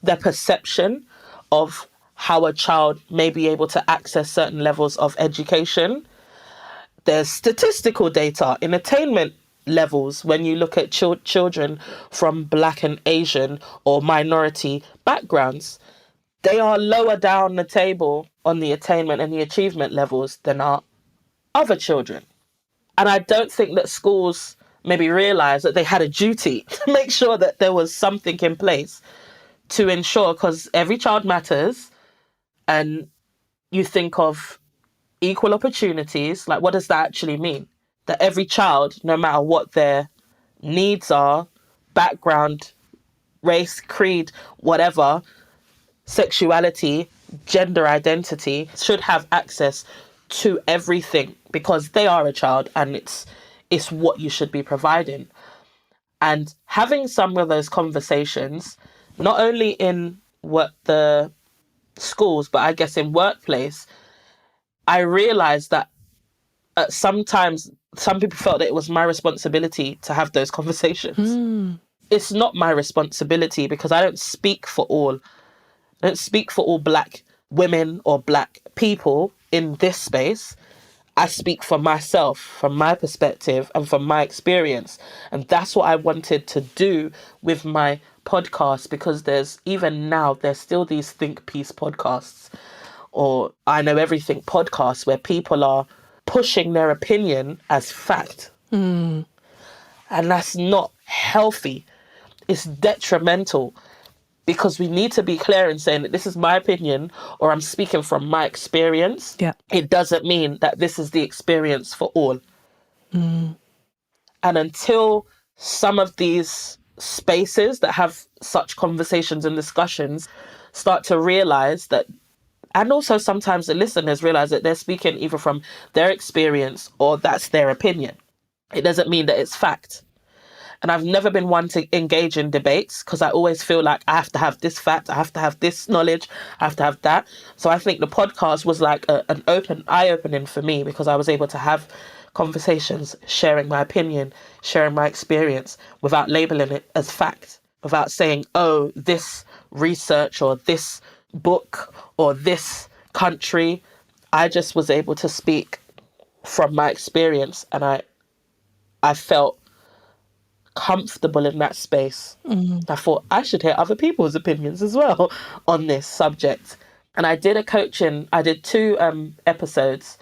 their perception of how a child may be able to access certain levels of education. There's statistical data in attainment levels when you look at children from Black and Asian or minority backgrounds. They are lower down the table on the attainment and the achievement levels than our other children. And I don't think that schools maybe realised that they had a duty to make sure that there was something in place to ensure, because every child matters, and you think of equal opportunities, like what does that actually mean? That every child, no matter what their needs are, background, race, creed, whatever, sexuality, gender identity, should have access to everything because they are a child and it's what you should be providing. And having some of those conversations, not only in what the schools, but I guess in workplace, I realized that sometimes some people felt that it was my responsibility to have those conversations. It's not my responsibility because I don't speak for all. I don't speak for all Black women or Black people in this space. I speak for myself, from my perspective and from my experience. And that's what I wanted to do with my podcast, because there's still these Think Peace podcasts or I Know Everything podcasts where people are pushing their opinion as fact. And that's not healthy. It's detrimental. Because we need to be clear in saying that this is my opinion or I'm speaking from my experience. Yeah. It doesn't mean that this is the experience for all. And until some of these spaces that have such conversations and discussions start to realise that, and also sometimes the listeners realise that they're speaking either from their experience or that's their opinion. It doesn't mean that it's fact. And I've never been one to engage in debates because I always feel like I have to have this fact, I have to have this knowledge, I have to have that. So I think the podcast was like an eye-opening for me because I was able to have conversations, sharing my opinion, sharing my experience without labeling it as fact, without saying, oh, this research or this book or this country. I just was able to speak from my experience, and I felt comfortable in that space. I thought I should hear other people's opinions as well on this subject. And I did two episodes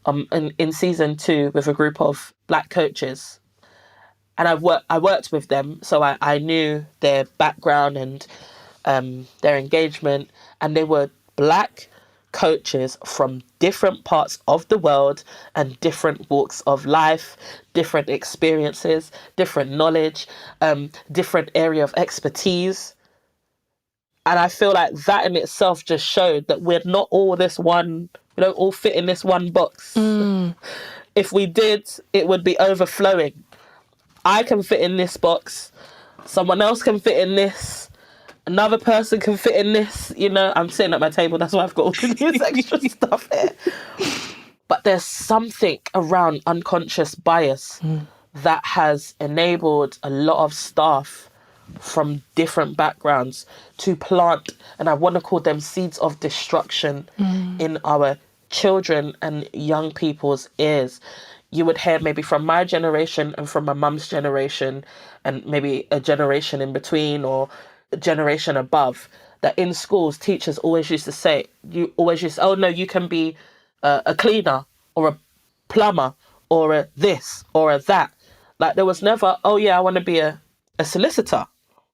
in season 2 with a group of Black coaches. And I worked with them, so I knew their background and their engagement. And they were Black coaches from different parts of the world and different walks of life, different experiences, different knowledge, different area of expertise. And I feel like that in itself just showed that we're not all we don't all fit in this one box. If we did, it would be overflowing. I can fit in this box. Someone else can fit in this. Another person can fit in this. I'm sitting at my table. That's why I've got all this extra stuff here. But there's something around unconscious bias that has enabled a lot of staff from different backgrounds to plant, and I want to call them seeds of destruction in our children and young people's ears. You would hear maybe from my generation and from my mum's generation and maybe a generation in between or a generation above, that in schools teachers always used to say, oh no, you can be a cleaner or a plumber or a this or a that. Like there was never, oh yeah, I want to be a solicitor.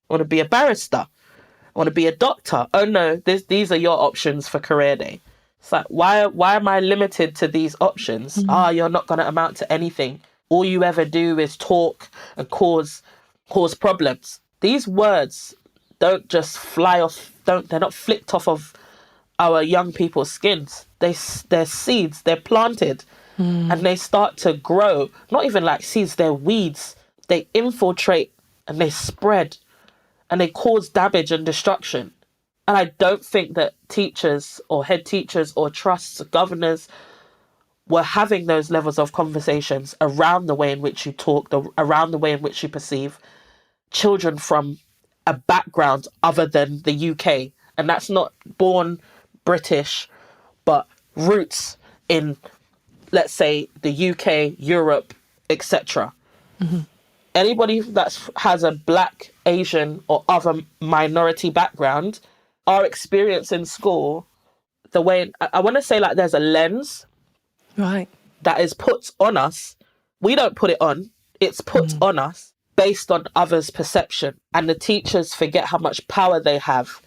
I want to be a barrister. I want to be a doctor. Oh no, these are your options for career day. It's like, why am I limited to these options? You're not going to amount to anything. All you ever do is talk and cause problems. These words don't just fly off. They're not flicked off of our young people's skins. They're seeds. They're planted, and they start to grow. Not even like seeds. They're weeds. They infiltrate and they spread, and they cause damage and destruction. And I don't think that teachers or head teachers or trusts, governors were having those levels of conversations around the way in which you talk, around the way in which you perceive children from a background other than the UK. And that's not born British, but roots in, let's say, the UK, Europe, etc. Anybody that has a Black, Asian or other minority background, our experience in school, the way, I want to say like there's a lens right that is put on us. We don't put it on. It's put on us based on others' perception. And the teachers forget how much power they have,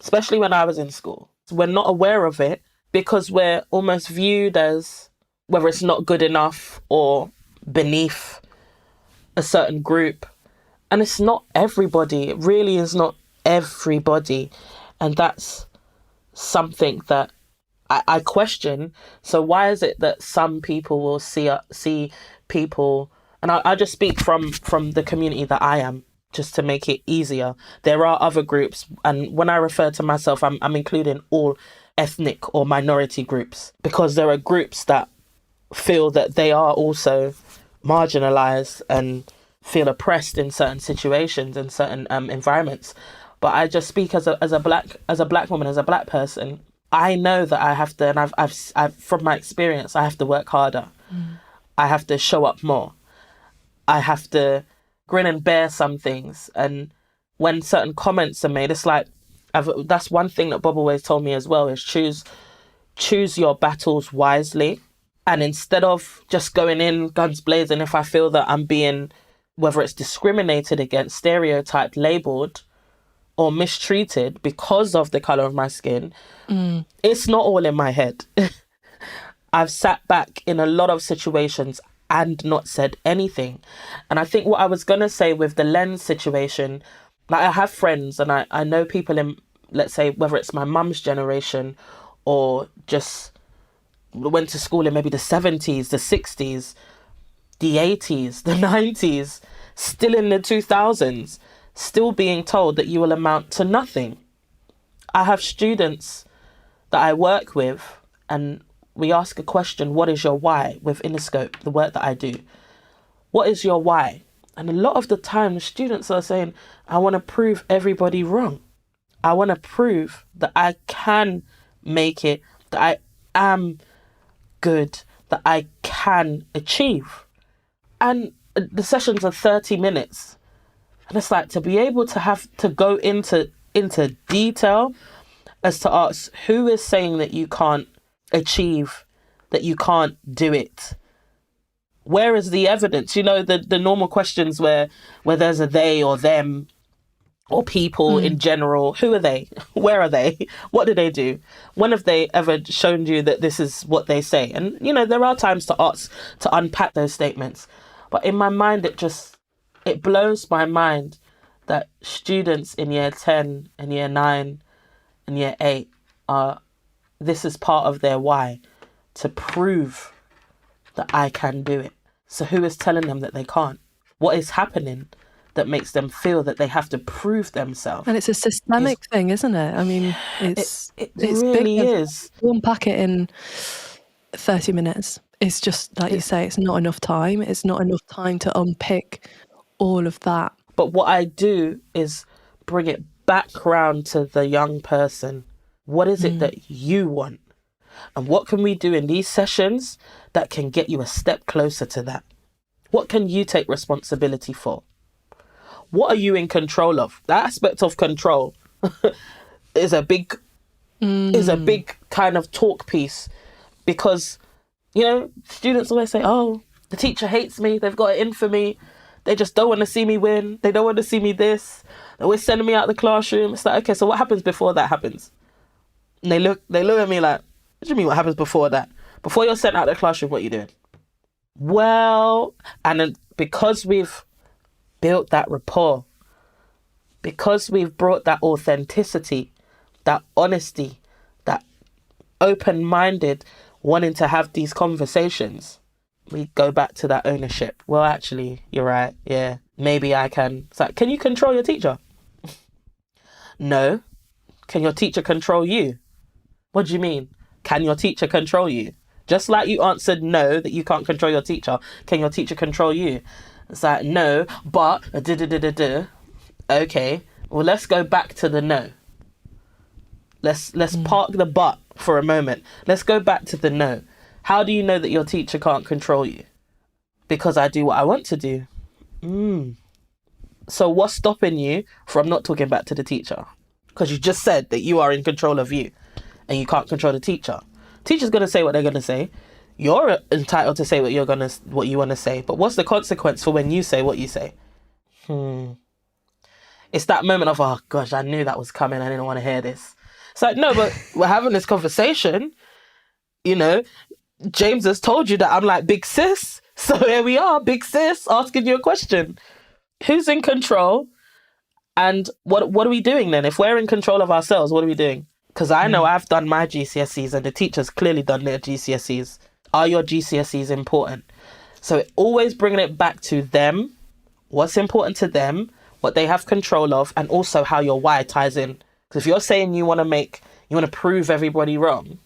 especially when I was in school. We're not aware of it because we're almost viewed as whether it's not good enough or beneath a certain group. And it's not everybody. It really is not everybody. And that's something that I question. So why is it that some people will see people, and I just speak from the community that I am, just to make it easier. There are other groups, and when I refer to myself, I'm including all ethnic or minority groups, because there are groups that feel that they are also marginalized and feel oppressed in certain situations and certain environments. But I just speak as a black woman, as a Black person. I know that I have to, and I've from my experience, I have to work harder. I have to show up more. I have to grin and bear some things. And when certain comments are made, it's like, that's one thing that Bob always told me as well, is choose your battles wisely. And instead of just going in guns blazing, if I feel that I'm being, whether it's discriminated against, stereotyped, labelled, or mistreated because of the colour of my skin, it's not all in my head. I've sat back in a lot of situations and not said anything. And I think what I was going to say with the lens situation, like I have friends and I know people in, let's say, whether it's my mum's generation or just went to school in maybe the 70s, the 60s, the 80s, the 90s, still in the 2000s, still being told that you will amount to nothing. I have students that I work with, and we ask a question, what is your why, with Interscope, the work that I do. What is your why? And a lot of the time, the students are saying, I want to prove everybody wrong. I want to prove that I can make it, that I am good, that I can achieve. And the sessions are 30 minutes. And it's like, to be able to have to go into detail as to ask, who is saying that you can't achieve, that you can't do it? Where is the evidence? You know, the normal questions where there's a they or them or people in general. Who are they? Where are they? What do they do? When have they ever shown you that this is what they say? And, you know, there are times to ask, to unpack those statements. But in my mind, it blows my mind that students in year 10 and year 9 and year 8 this is part of their why, to prove that I can do it. So who is telling them that they can't? What is happening that makes them feel that they have to prove themselves? And it's a systemic thing, isn't it? I mean, it's really big. is. Unpack it in 30 minutes. It's just, like you say, it's not enough time. It's not enough time to unpick all of that. But what I do is bring it back round to the young person. What is it that you want? And what can we do in these sessions that can get you a step closer to that? What can you take responsibility for? What are you in control of? That aspect of control is a big kind of talk piece, because, you know, students always say, oh, the teacher hates me. They've got it in for me. They just don't want to see me win. They don't want to see me this. They're always sending me out the classroom. It's like, okay, so what happens before that happens? And they look at me like, what do you mean what happens before that? Before you're sent out of the classroom, what are you doing? Well, and then because we've built that rapport, because we've brought that authenticity, that honesty, that open-minded, wanting to have these conversations, we go back to that ownership. Well, actually, you're right. Yeah, maybe I can. It's like, can you control your teacher? No. Can your teacher control you? What do you mean? Can your teacher control you? Just like you answered no, that you can't control your teacher, can your teacher control you? It's like, no, but, okay, well, let's go back to the no. Let's park the but for a moment. Let's go back to the no. How do you know that your teacher can't control you? Because I do what I want to do. So what's stopping you from not talking back to the teacher? Because you just said that you are in control of you and you can't control the teacher. Teacher's going to say what they're going to say. You're entitled to say what you want to say. But what's the consequence for when you say what you say? It's that moment of, oh gosh, I knew that was coming. I didn't want to hear this. It's like, no, but we're having this conversation. You know, James has told you that I'm like big sis. So here we are, big sis, asking you a question. Who's in control? And what are we doing then? If we're in control of ourselves, what are we doing? Because I know I've done my GCSEs and the teacher's clearly done their GCSEs. Are your GCSEs important? So always bringing it back to them, what's important to them, what they have control of, and also how your why ties in. Because if you're saying you want to prove everybody wrong,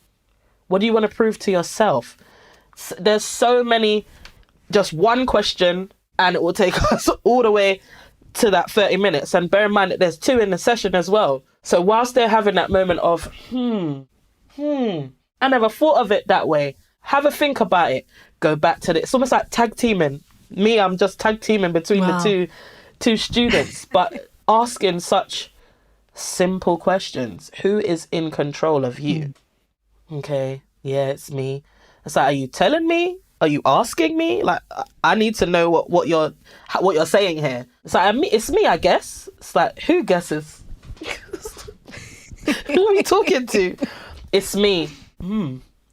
what do you want to prove to yourself? There's so many, just one question, and it will take us all the way to that 30 minutes. And bear in mind that there's 2 in the session as well. So whilst they're having that moment of, I never thought of it that way. Have a think about it. Go back to it's almost like tag teaming. Me, I'm just tag teaming between the two students, but asking such simple questions. Who is in control of you? Okay, yeah, it's me. It's like, are you telling me? Are you asking me? Like, I need to know what you're saying here. It's like, it's me, I guess. It's like, who guesses? Who are you talking to? It's me.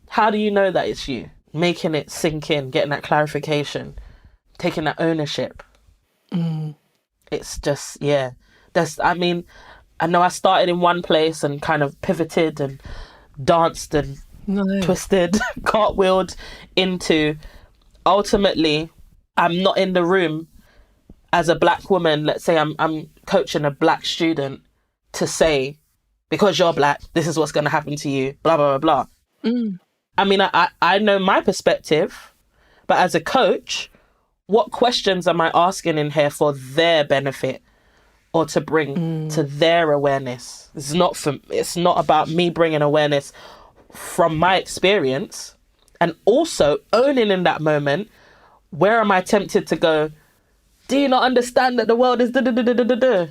How do you know that it's you? Making it sink in, getting that clarification, taking that ownership. It's just, yeah. I know I started in one place and kind of pivoted and danced and twisted, cartwheeled into, ultimately, I'm not in the room as a black woman. Let's say I'm coaching a black student to say, because you're black, this is what's going to happen to you, blah, blah, blah, blah. I mean, I know my perspective, but as a coach, what questions am I asking in here for their benefit or to bring to their awareness? It's not about me bringing awareness from my experience, and also owning in that moment, where am I tempted to go, do you not understand that the world is da da da da da da?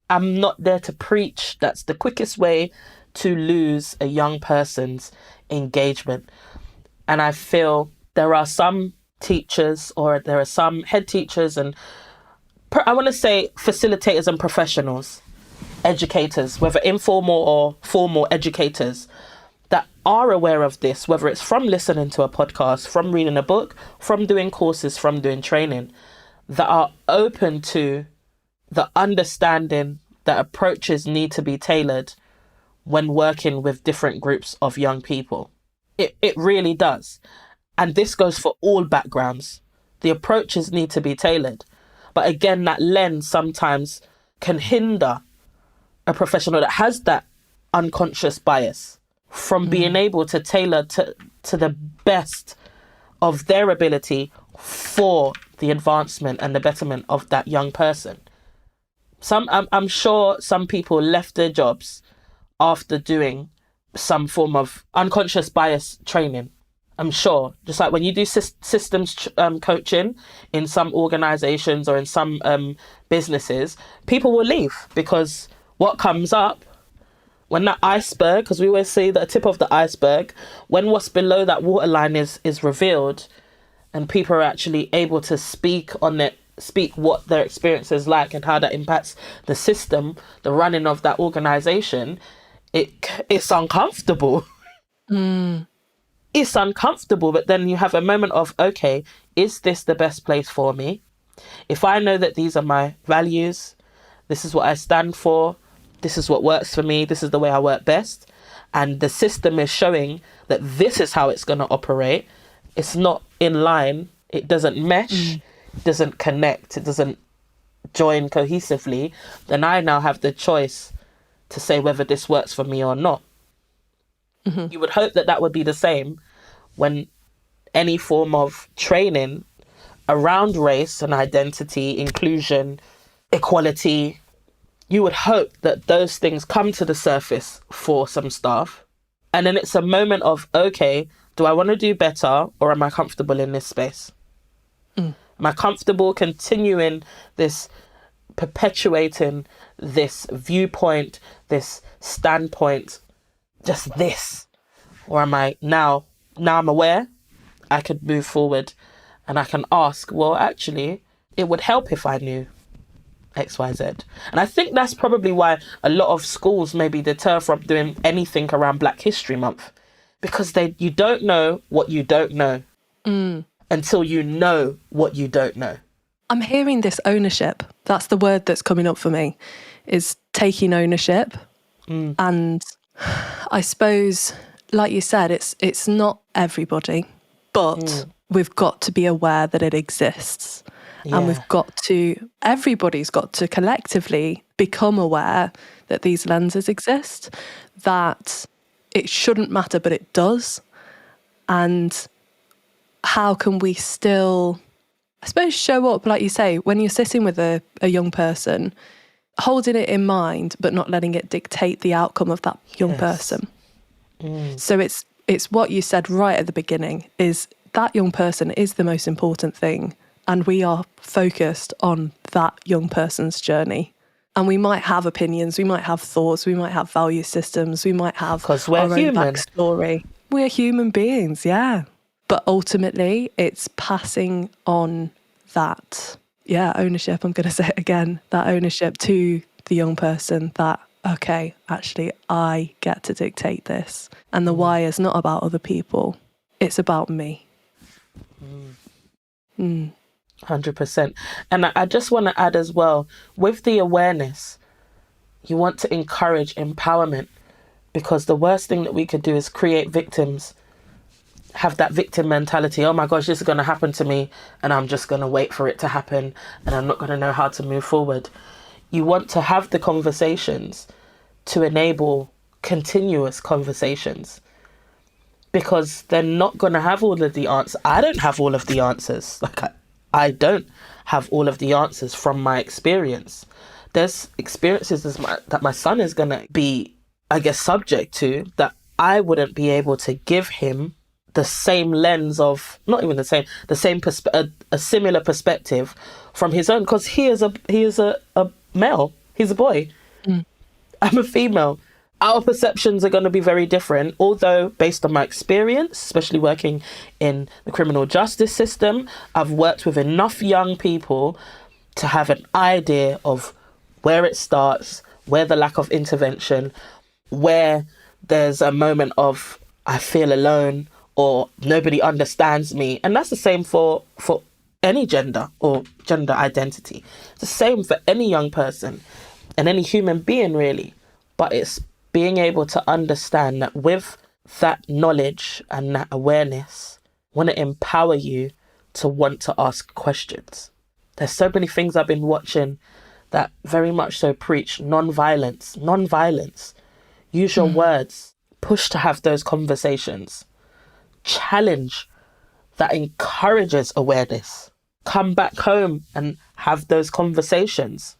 I'm not there to preach. That's the quickest way to lose a young person's engagement. And I feel there are some teachers, or there are some head teachers, and I want to say facilitators and professionals, educators, whether informal or formal educators, that are aware of this, whether it's from listening to a podcast, from reading a book, from doing courses, from doing training, that are open to the understanding that approaches need to be tailored when working with different groups of young people. It really does. And this goes for all backgrounds. The approaches need to be tailored. But again, that lens sometimes can hinder a professional that has that unconscious bias from being able to tailor to the best of their ability for the advancement and the betterment of that young person. I'm sure some people left their jobs after doing some form of unconscious bias training. I'm sure, just like when you do systems coaching in some organizations or in some businesses, people will leave because what comes up when that iceberg, because we always say the tip of the iceberg, when what's below that waterline is revealed, and people are actually able to speak what their experience is like and how that impacts the system, the running of that organization, it's uncomfortable. It's uncomfortable, but then you have a moment of, okay, is this the best place for me? If I know that these are my values, this is what I stand for, this is what works for me, this is the way I work best, and the system is showing that this is how it's going to operate, it's not in line, it doesn't mesh, it doesn't connect, it doesn't join cohesively, then I now have the choice to say whether this works for me or not. You would hope that would be the same when any form of training around race and identity, inclusion, equality, you would hope that those things come to the surface for some staff. And then it's a moment of, okay, do I want to do better, or am I comfortable in this space? Am I comfortable continuing this, perpetuating this viewpoint, this standpoint, just this? Or am I now I'm aware, I could move forward and I can ask, well, actually, it would help if I knew X, Y, Z. And I think that's probably why a lot of schools maybe deter from doing anything around Black History Month, because you don't know what you don't know until you know what you don't know. I'm hearing this ownership. That's the word that's coming up for me, is taking ownership. And I suppose, like you said, it's not everybody, but we've got to be aware that it exists. Yeah. And everybody's got to collectively become aware that these lenses exist, that it shouldn't matter, but it does. And how can we still, I suppose, show up, like you say, when you're sitting with a young person, holding it in mind, but not letting it dictate the outcome of that young person. So it's what you said right at the beginning, is that young person is the most important thing. And we are focused on that young person's journey. And we might have opinions, we might have thoughts, we might have value systems, we might have because we're our human. Own backstory. We're human beings, yeah. But ultimately, it's passing on that, ownership, I'm going to say it again, that ownership to the young person that, okay, actually, I get to dictate this. And the why is not about other people. It's about me. 100%. And I just want to add as well, with the awareness, you want to encourage empowerment, because the worst thing that we could do is create victims, have that victim mentality. Oh my gosh, this is going to happen to me and I'm just going to wait for it to happen and I'm not going to know how to move forward. You want to have the conversations to enable continuous conversations, because they're not going to have all of the answers. I don't have all of the answers. Like, I don't have all of the answers from my experience. There's experiences that my son is going to be, I guess, subject to, that I wouldn't be able to give him the same lens of, not even the same a similar perspective from his own, because he is a male. He's a boy. I'm a female. Our perceptions are going to be very different, although based on my experience, especially working in the criminal justice system, I've worked with enough young people to have an idea of where it starts, where the lack of intervention, where there's a moment of I feel alone or nobody understands me. And that's the same for any gender or gender identity. It's the same for any young person and any human being, really. But it's being able to understand that with that knowledge and that awareness, I want to empower you to want to ask questions. There's so many things I've been watching that very much so preach non-violence. Use your words, push to have those conversations, challenge that encourages awareness. Come back home and have those conversations.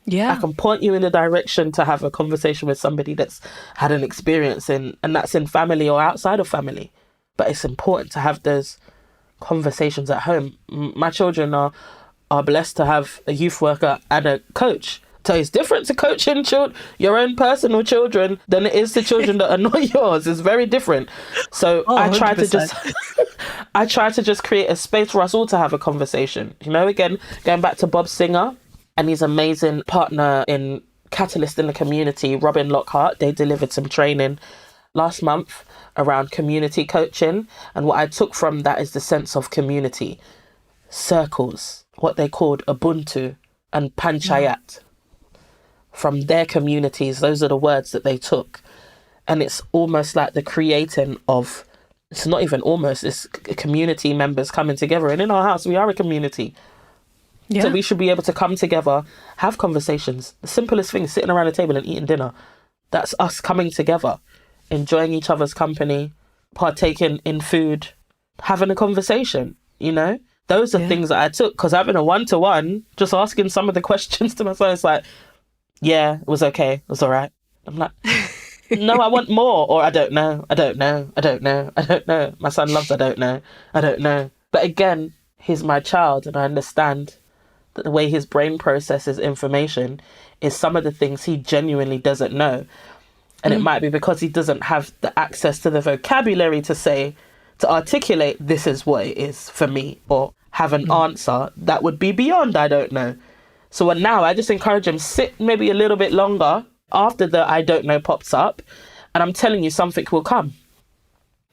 Yeah. I can point you in the direction to have a conversation with somebody that's had an experience and that's in family or outside of family. But it's important to have those conversations at home. My children are blessed to have a youth worker and a coach. So it's different to coaching your own personal children than it is to children that are not yours. It's very different. So I try to just create a space for us all to have a conversation. You know, again, going back to Bob Singer and his amazing partner in Catalyst in the Community, Robin Lockhart, they delivered some training last month around community coaching. And what I took from that is the sense of community, circles, what they called Ubuntu and Panchayat. From their communities, those are the words that they took. And it's almost like the creating of, it's not even almost, it's community members coming together. And in our house, we are a community. Yeah. So we should be able to come together, have conversations. The simplest thing is sitting around a table and eating dinner. That's us coming together, enjoying each other's company, partaking in food, having a conversation, you know? Those are things that I took, because having a one-to-one, just asking some of the questions to myself, it's like, yeah, it was okay. It was all right. I'm like, no, I want more. Or I don't know. My son loves I don't know. But again, he's my child, and I understand that the way his brain processes information is some of the things he genuinely doesn't know. And it might be because he doesn't have the access to the vocabulary to articulate, this is what it is for me, or have an answer that would be beyond I don't know. So now I just encourage him, sit maybe a little bit longer after the I don't know pops up, and I'm telling you something will come.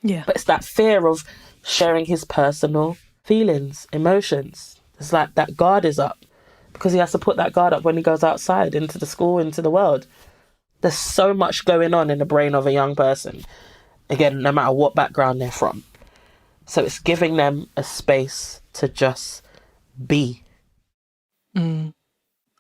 Yeah. But it's that fear of sharing his personal feelings, emotions. It's like that guard is up, because he has to put that guard up when he goes outside into the school, into the world. There's so much going on in the brain of a young person. Again, no matter what background they're from. So it's giving them a space to just be.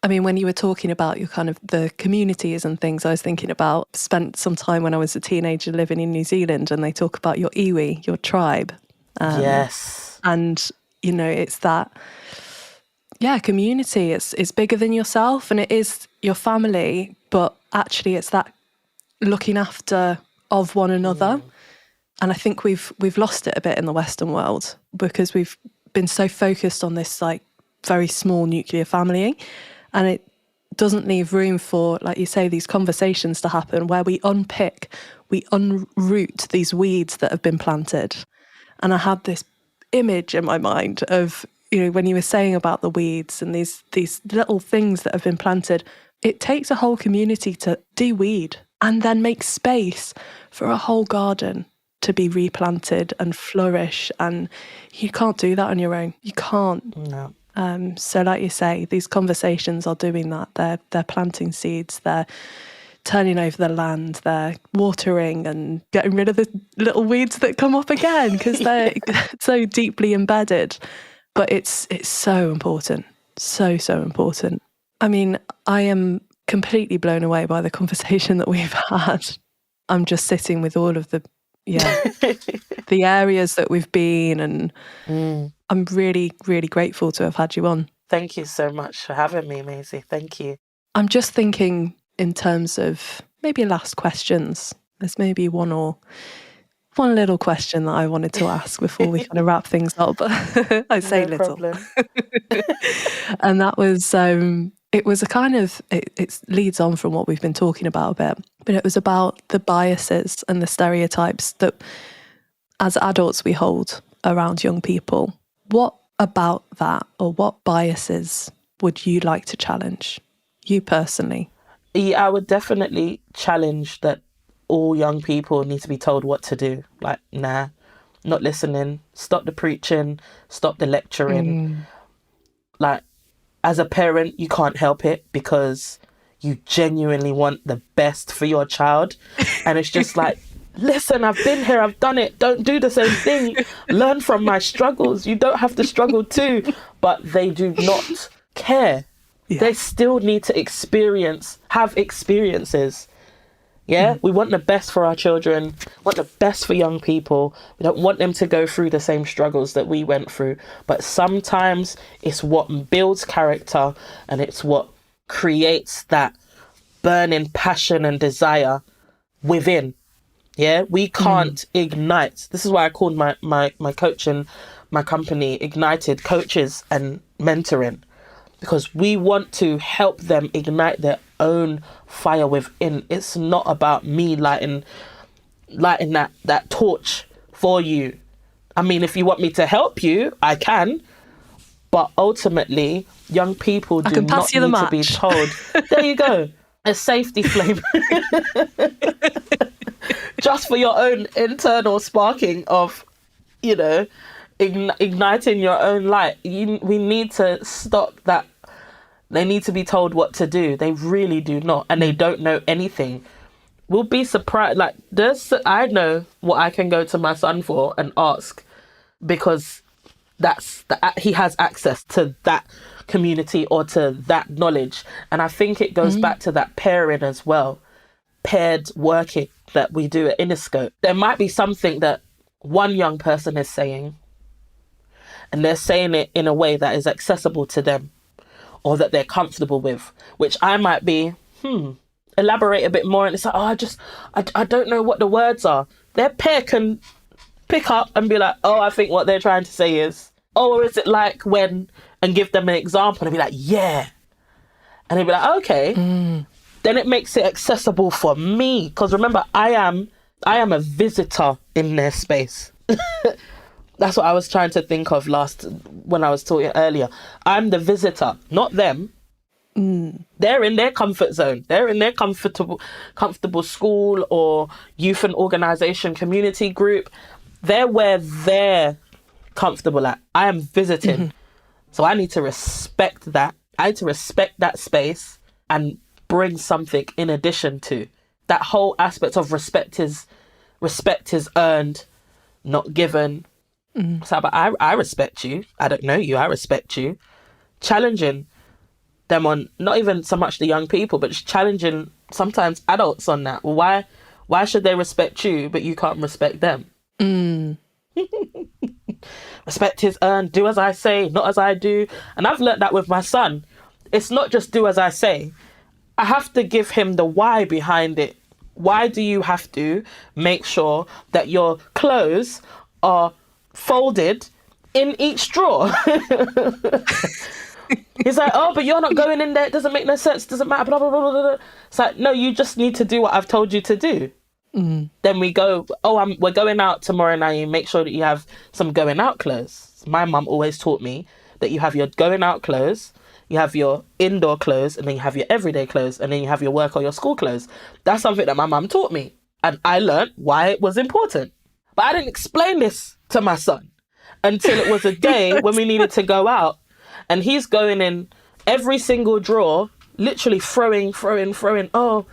I mean, when you were talking about your kind of the communities and things, I was thinking about, spent some time when I was a teenager living in New Zealand, and they talk about your iwi, your tribe. Yes. And, you know, it's that, community. It's bigger than yourself, and it is your family, but actually it's that looking after of one another. And I think we've lost it a bit in the Western world, because we've been so focused on this like very small nuclear family. And it doesn't leave room for, like you say, these conversations to happen where we unroot these weeds that have been planted. And I had this image in my mind of, you know, when you were saying about the weeds and these little things that have been planted, it takes a whole community to de-weed and then make space for a whole garden to be replanted and flourish. And you can't do that on your own. You can't. No. So like you say, these conversations are doing that. They're planting seeds, they're turning over the land, they're watering and getting rid of the little weeds that come up again, because they're so deeply embedded. But it's so important, so important. I mean, I am completely blown away by the conversation that we've had. I'm just sitting with all of the, Yeah. The areas that we've been, and I'm really, really grateful to have had you on. Thank you so much for having me, Maisie. Thank you. I'm just thinking in terms of maybe last questions. There's maybe one little question that I wanted to ask before we kind of wrap things up. I say No little. problem. And that was, it was a kind of, it leads on from what we've been talking about a bit, but it was about the biases and the stereotypes that as adults we hold around young people. What about that, or what biases would you like to challenge, you personally? Yeah, I would definitely challenge that all young people need to be told what to do. Like, nah, not listening. Stop the preaching. Stop the lecturing. Like, as a parent, you can't help it because you genuinely want the best for your child. And it's just like, listen, I've been here, I've done it. Don't do the same thing. Learn from my struggles. You don't have to struggle too. But they do not care. Yeah. They still need to have experiences. Yeah, we want the best for our children, want the best for young people. We don't want them to go through the same struggles that we went through. But sometimes it's what builds character, and it's what creates that burning passion and desire within. Yeah, we can't ignite. This is why I called my coaching, my company, Ignited Coaches and Mentoring. Because we want to help them ignite their own fire within. It's not about me lighting that torch for you. I mean, if you want me to help you, I can. But ultimately, young people do not need to be told. There you go. A safety flame. Just for your own internal sparking of, igniting your own light. We need to stop that. They need to be told what to do. They really do not. And they don't know anything. We'll be surprised. Like, I know what I can go to my son for and ask, because he has access to that community or to that knowledge. And I think it goes back to that pairing as well. Paired working that we do at Interscope. There might be something that one young person is saying, and they're saying it in a way that is accessible to them, or that they're comfortable with, which I might be, elaborate a bit more. And it's like, I don't know what the words are. Their pair can pick up and be like, I think what they're trying to say is, or is it like when, and give them an example and be like, yeah. And they'd be like, okay. Then it makes it accessible for me. Because remember, I am a visitor in their space. That's what I was trying to think of when I was talking earlier. I'm the visitor, not them. They're in their comfort zone. They're in their comfortable school or youth and organisation community group. They're where they're comfortable at. I am visiting. So I need to respect that. I need to respect that space and bring something in addition to. That whole aspect of respect is earned, not given. So, but I respect you. I don't know you. I respect you. Challenging them on, not even so much the young people, but just challenging sometimes adults on that. Well, why should they respect you, but you can't respect them? Respect is earned. Do as I say, not as I do. And I've learnt that with my son. It's not just do as I say. I have to give him the why behind it. Why do you have to make sure that your clothes are folded in each drawer? He's like, but you're not going in there. It doesn't make no sense. Doesn't matter. Blah, blah, blah, blah, blah. It's like, no, you just need to do what I've told you to do. Then we go, we're going out tomorrow night. You make sure that you have some going out clothes. My mum always taught me that you have your going out clothes, you have your indoor clothes, and then you have your everyday clothes, and then you have your work or your school clothes. That's something that my mum taught me. And I learned why it was important. But I didn't explain this to my son until it was a day when we needed to go out. And he's going in every single drawer, literally throwing. Oh,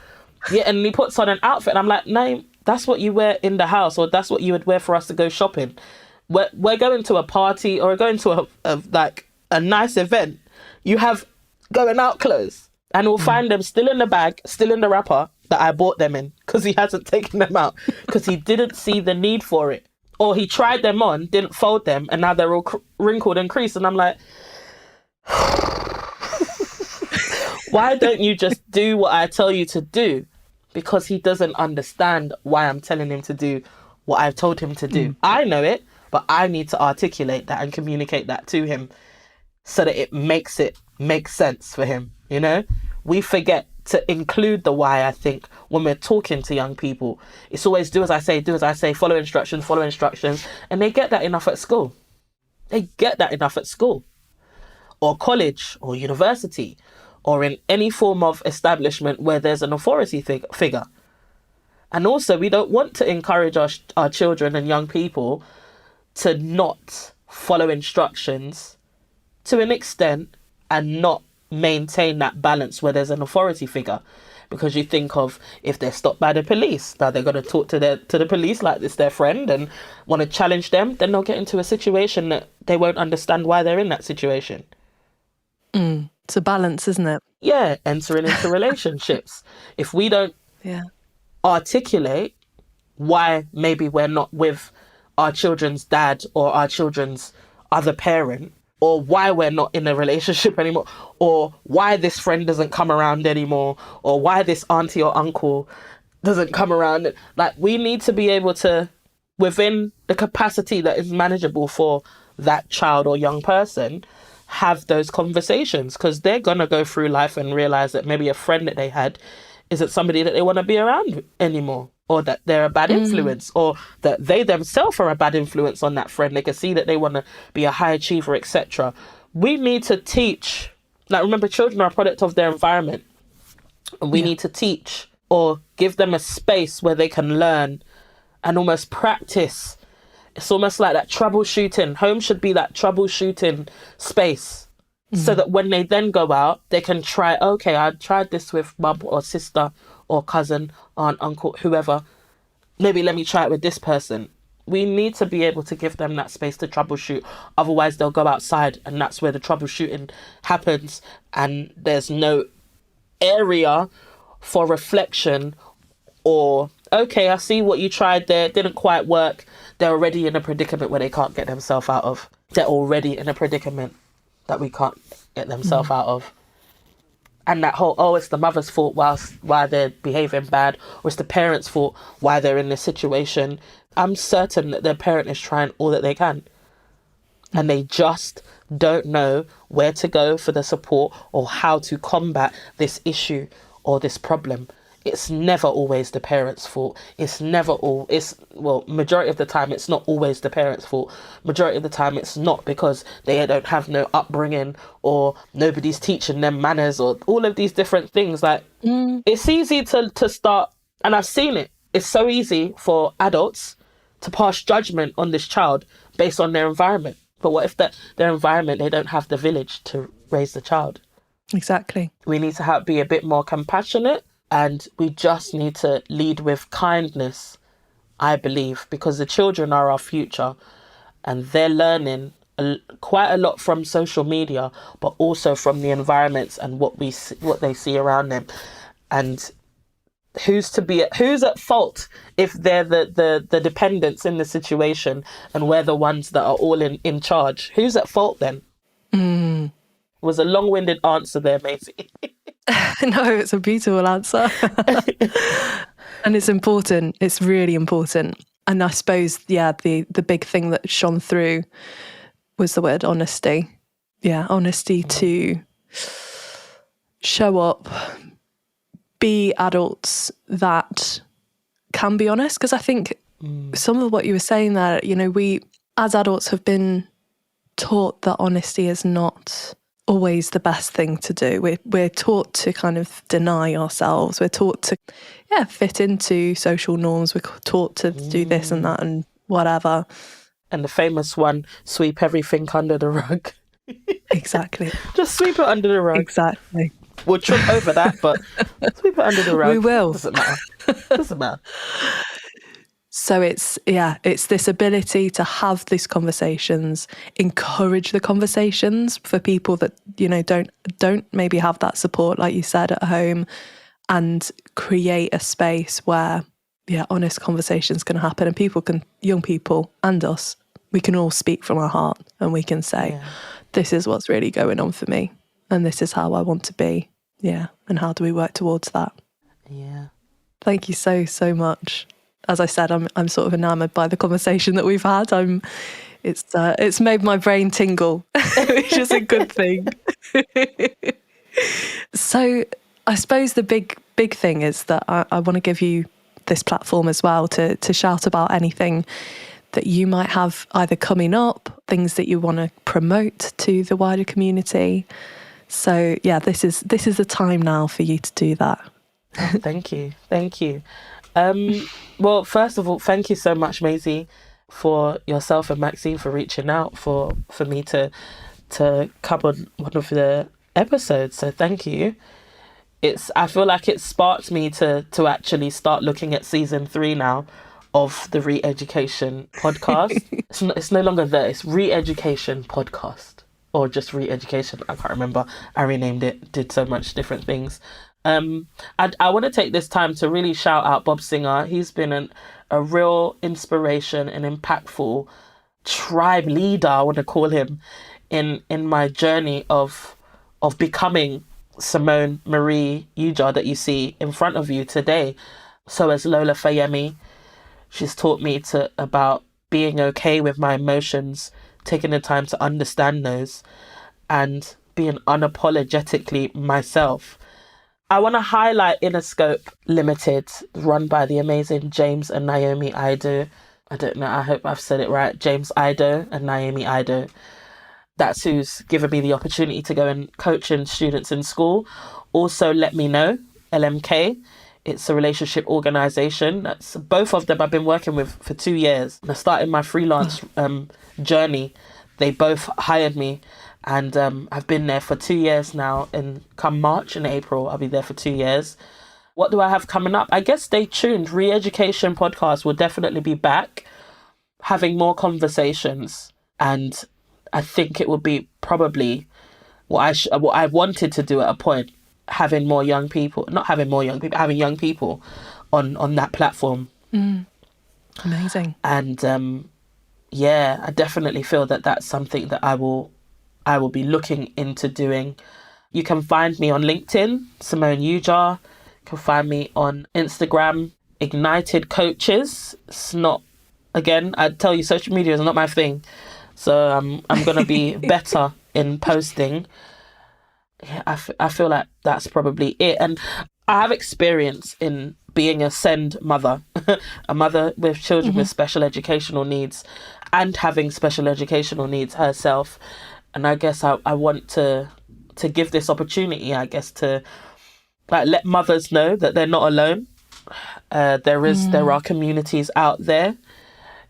yeah. And he puts on an outfit. And I'm like, no, that's what you wear in the house, or that's what you would wear for us to go shopping. We're going to a party or going to a nice event. You have going out clothes, and we'll find them still in the bag, still in the wrapper, that I bought them in because he hasn't taken them out because he didn't see the need for it. Or he tried them on, didn't fold them, and now they're all wrinkled and creased. And I'm like, why don't you just do what I tell you to do? Because he doesn't understand why I'm telling him to do what I've told him to do. I know it, but I need to articulate that and communicate that to him so that it makes sense for him, you know? We forget to include the why, I think, when we're talking to young people. It's always do as I say, follow instructions. And they get that enough at school. Or college, or university, or in any form of establishment where there's an authority figure. And also, we don't want to encourage our children and young people to not follow instructions to an extent and not maintain that balance where there's an authority figure. Because you think of, if they're stopped by the police, now they're going to talk to the police like it's their friend and want to challenge them, then they'll get into a situation that they won't understand why they're in that situation. It's a balance, isn't it? Yeah, entering into relationships. If we don't articulate why maybe we're not with our children's dad or our children's other parent, or why we're not in a relationship anymore, or why this friend doesn't come around anymore, or why this auntie or uncle doesn't come around. Like, we need to be able to, within the capacity that is manageable for that child or young person, have those conversations, because they're going to go through life and realize that maybe a friend that they had isn't somebody that they want to be around anymore, or that they're a bad influence, or that they themselves are a bad influence on that friend. They can see that they want to be a high achiever, etc. We need to teach, like, remember, children are a product of their environment, and we need to teach or give them a space where they can learn and almost practice. It's almost like that troubleshooting. Home should be that troubleshooting space. So that when they then go out, they can try, okay, I tried this with mum or sister or cousin, aunt, uncle, whoever. Maybe let me try it with this person. We need to be able to give them that space to troubleshoot. Otherwise, they'll go outside, and that's where the troubleshooting happens. And there's no area for reflection or, okay, I see what you tried there, didn't quite work. They're already in a predicament where they can't get themselves out of. They're already in a predicament that we can't get themselves out of. And that whole, it's the mother's fault why they're behaving bad, or it's the parents' fault why they're in this situation. I'm certain that their parent is trying all that they can. And they just don't know where to go for the support or how to combat this issue or this problem. It's never always the parents' fault. Majority of the time, it's not always the parents' fault. Majority of the time, it's not because they don't have no upbringing or nobody's teaching them manners or all of these different things. Like, it's easy to start, and I've seen it. It's so easy for adults to pass judgment on this child based on their environment. But what if their environment, they don't have the village to raise the child? Exactly. We need to be a bit more compassionate. And we just need to lead with kindness, I believe, because the children are our future, and they're learning quite a lot from social media, but also from the environments and what they see around them. And who's at fault if they're the dependents in the situation and we're the ones that are all in charge? Who's at fault then? It was a long-winded answer there, Maisie. No, it's a beautiful answer. And it's important. It's really important. And I suppose, the big thing that shone through was the word honesty. Yeah, honesty to show up, be adults that can be honest. Because I think some of what you were saying there, we as adults have been taught that honesty is not always the best thing to do. We're taught to kind of deny ourselves. We're taught to fit into social norms. We're taught to do this and that and whatever. And the famous one, sweep everything under the rug. Exactly. Just sweep it under the rug. Exactly. We'll trip over that, but sweep it under the rug. We will. Doesn't matter. So it's this ability to have these conversations, encourage the conversations for people that, don't maybe have that support, like you said, at home, and create a space where, honest conversations can happen, and young people and us, we can all speak from our heart, and we can say, this is what's really going on for me, and this is how I want to be. Yeah. And how do we work towards that? Yeah. Thank you so, so much. As I said, I'm sort of enamoured by the conversation that we've had. It's made my brain tingle, which is a good thing. So I suppose the big thing is that I want to give you this platform as well to shout about anything that you might have either coming up, things that you want to promote to the wider community. So this is the time now for you to do that. Thank you. Well, first of all, thank you so much, Maisie, for yourself and Maxine for reaching out for me to come on one of the episodes. So thank you. I feel like it sparked me to actually start looking at season 3 now of the Re-Education podcast. It's no longer it's Re-Education podcast, or just Re-Education. I can't remember. I renamed it, did so much different things. I want to take this time to really shout out Bob Singer. He's been a real inspiration and impactful tribe leader, I want to call him, in my journey of becoming Simone Marie Ujah that you see in front of you today. So as Lola Fayemi, she's taught me about being okay with my emotions, taking the time to understand those, and being unapologetically myself. I want to highlight Interscope Limited, run by the amazing James and Naomi Ido. I don't know, I hope I've said it right. James Ido and Naomi Ido. That's who's given me the opportunity to go and coaching students in school. Also, Let Me Know, LMK. It's a relationship organisation. That's both of them I've been working with for 2 years. When I started my freelance journey, they both hired me. And I've been there for 2 years now. And come March and April, I'll be there for 2 years. What do I have coming up? I guess stay tuned. Re-Education podcast will definitely be back, having more conversations. And I think it will be probably what I wanted to do at a point, having young people on that platform. Amazing. And I definitely feel that that's something that I will be looking into doing. You can find me on LinkedIn, Simone Ujah. You can find me on Instagram, Ignited Coaches. It's not, again, I tell you, social media is not my thing. So I'm going to be better in posting. Yeah, I feel like that's probably it. And I have experience in being a SEND mother, a mother with children with special educational needs, and having special educational needs herself. And I guess I want to give this opportunity, I guess, to let mothers know that they're not alone. There are communities out there.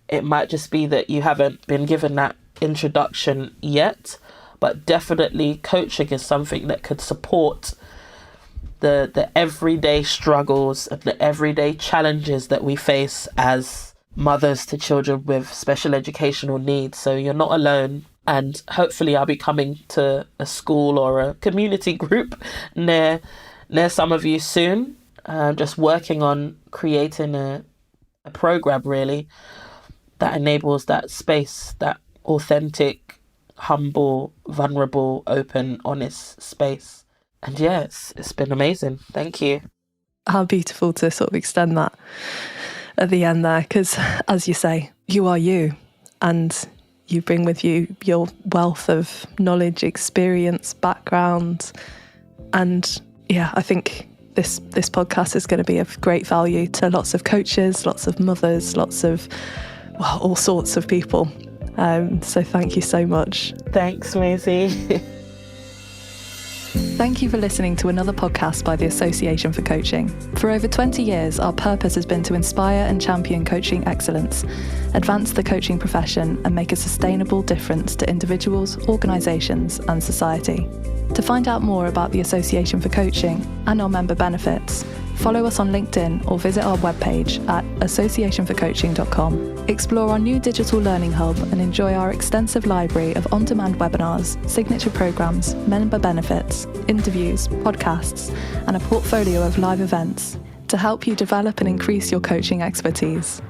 It might just be that you haven't been given that introduction yet, but definitely coaching is something that could support the everyday struggles and the everyday challenges that we face as mothers to children with special educational needs. So you're not alone. And hopefully I'll be coming to a school or a community group near some of you soon. Just working on creating a program really that enables that space, that authentic, humble, vulnerable, open, honest space. And yeah, it's been amazing. Thank you. How beautiful to sort of extend that at the end there, because as you say, you are you, and you bring with you your wealth of knowledge, experience, background. And yeah, I think this podcast is going to be of great value to lots of coaches, lots of mothers, lots of, all sorts of people. So thank you so much. Thanks, Maisie. Thank you for listening to another podcast by the Association for Coaching. For over 20 years, our purpose has been to inspire and champion coaching excellence, advance the coaching profession, and make a sustainable difference to individuals, organisations, and society. To find out more about the Association for Coaching and our member benefits, follow us on LinkedIn or visit our webpage at associationforcoaching.com. Explore our new digital learning hub and enjoy our extensive library of on-demand webinars, signature programs, member benefits, interviews, podcasts, and a portfolio of live events. to help you develop and increase your coaching expertise.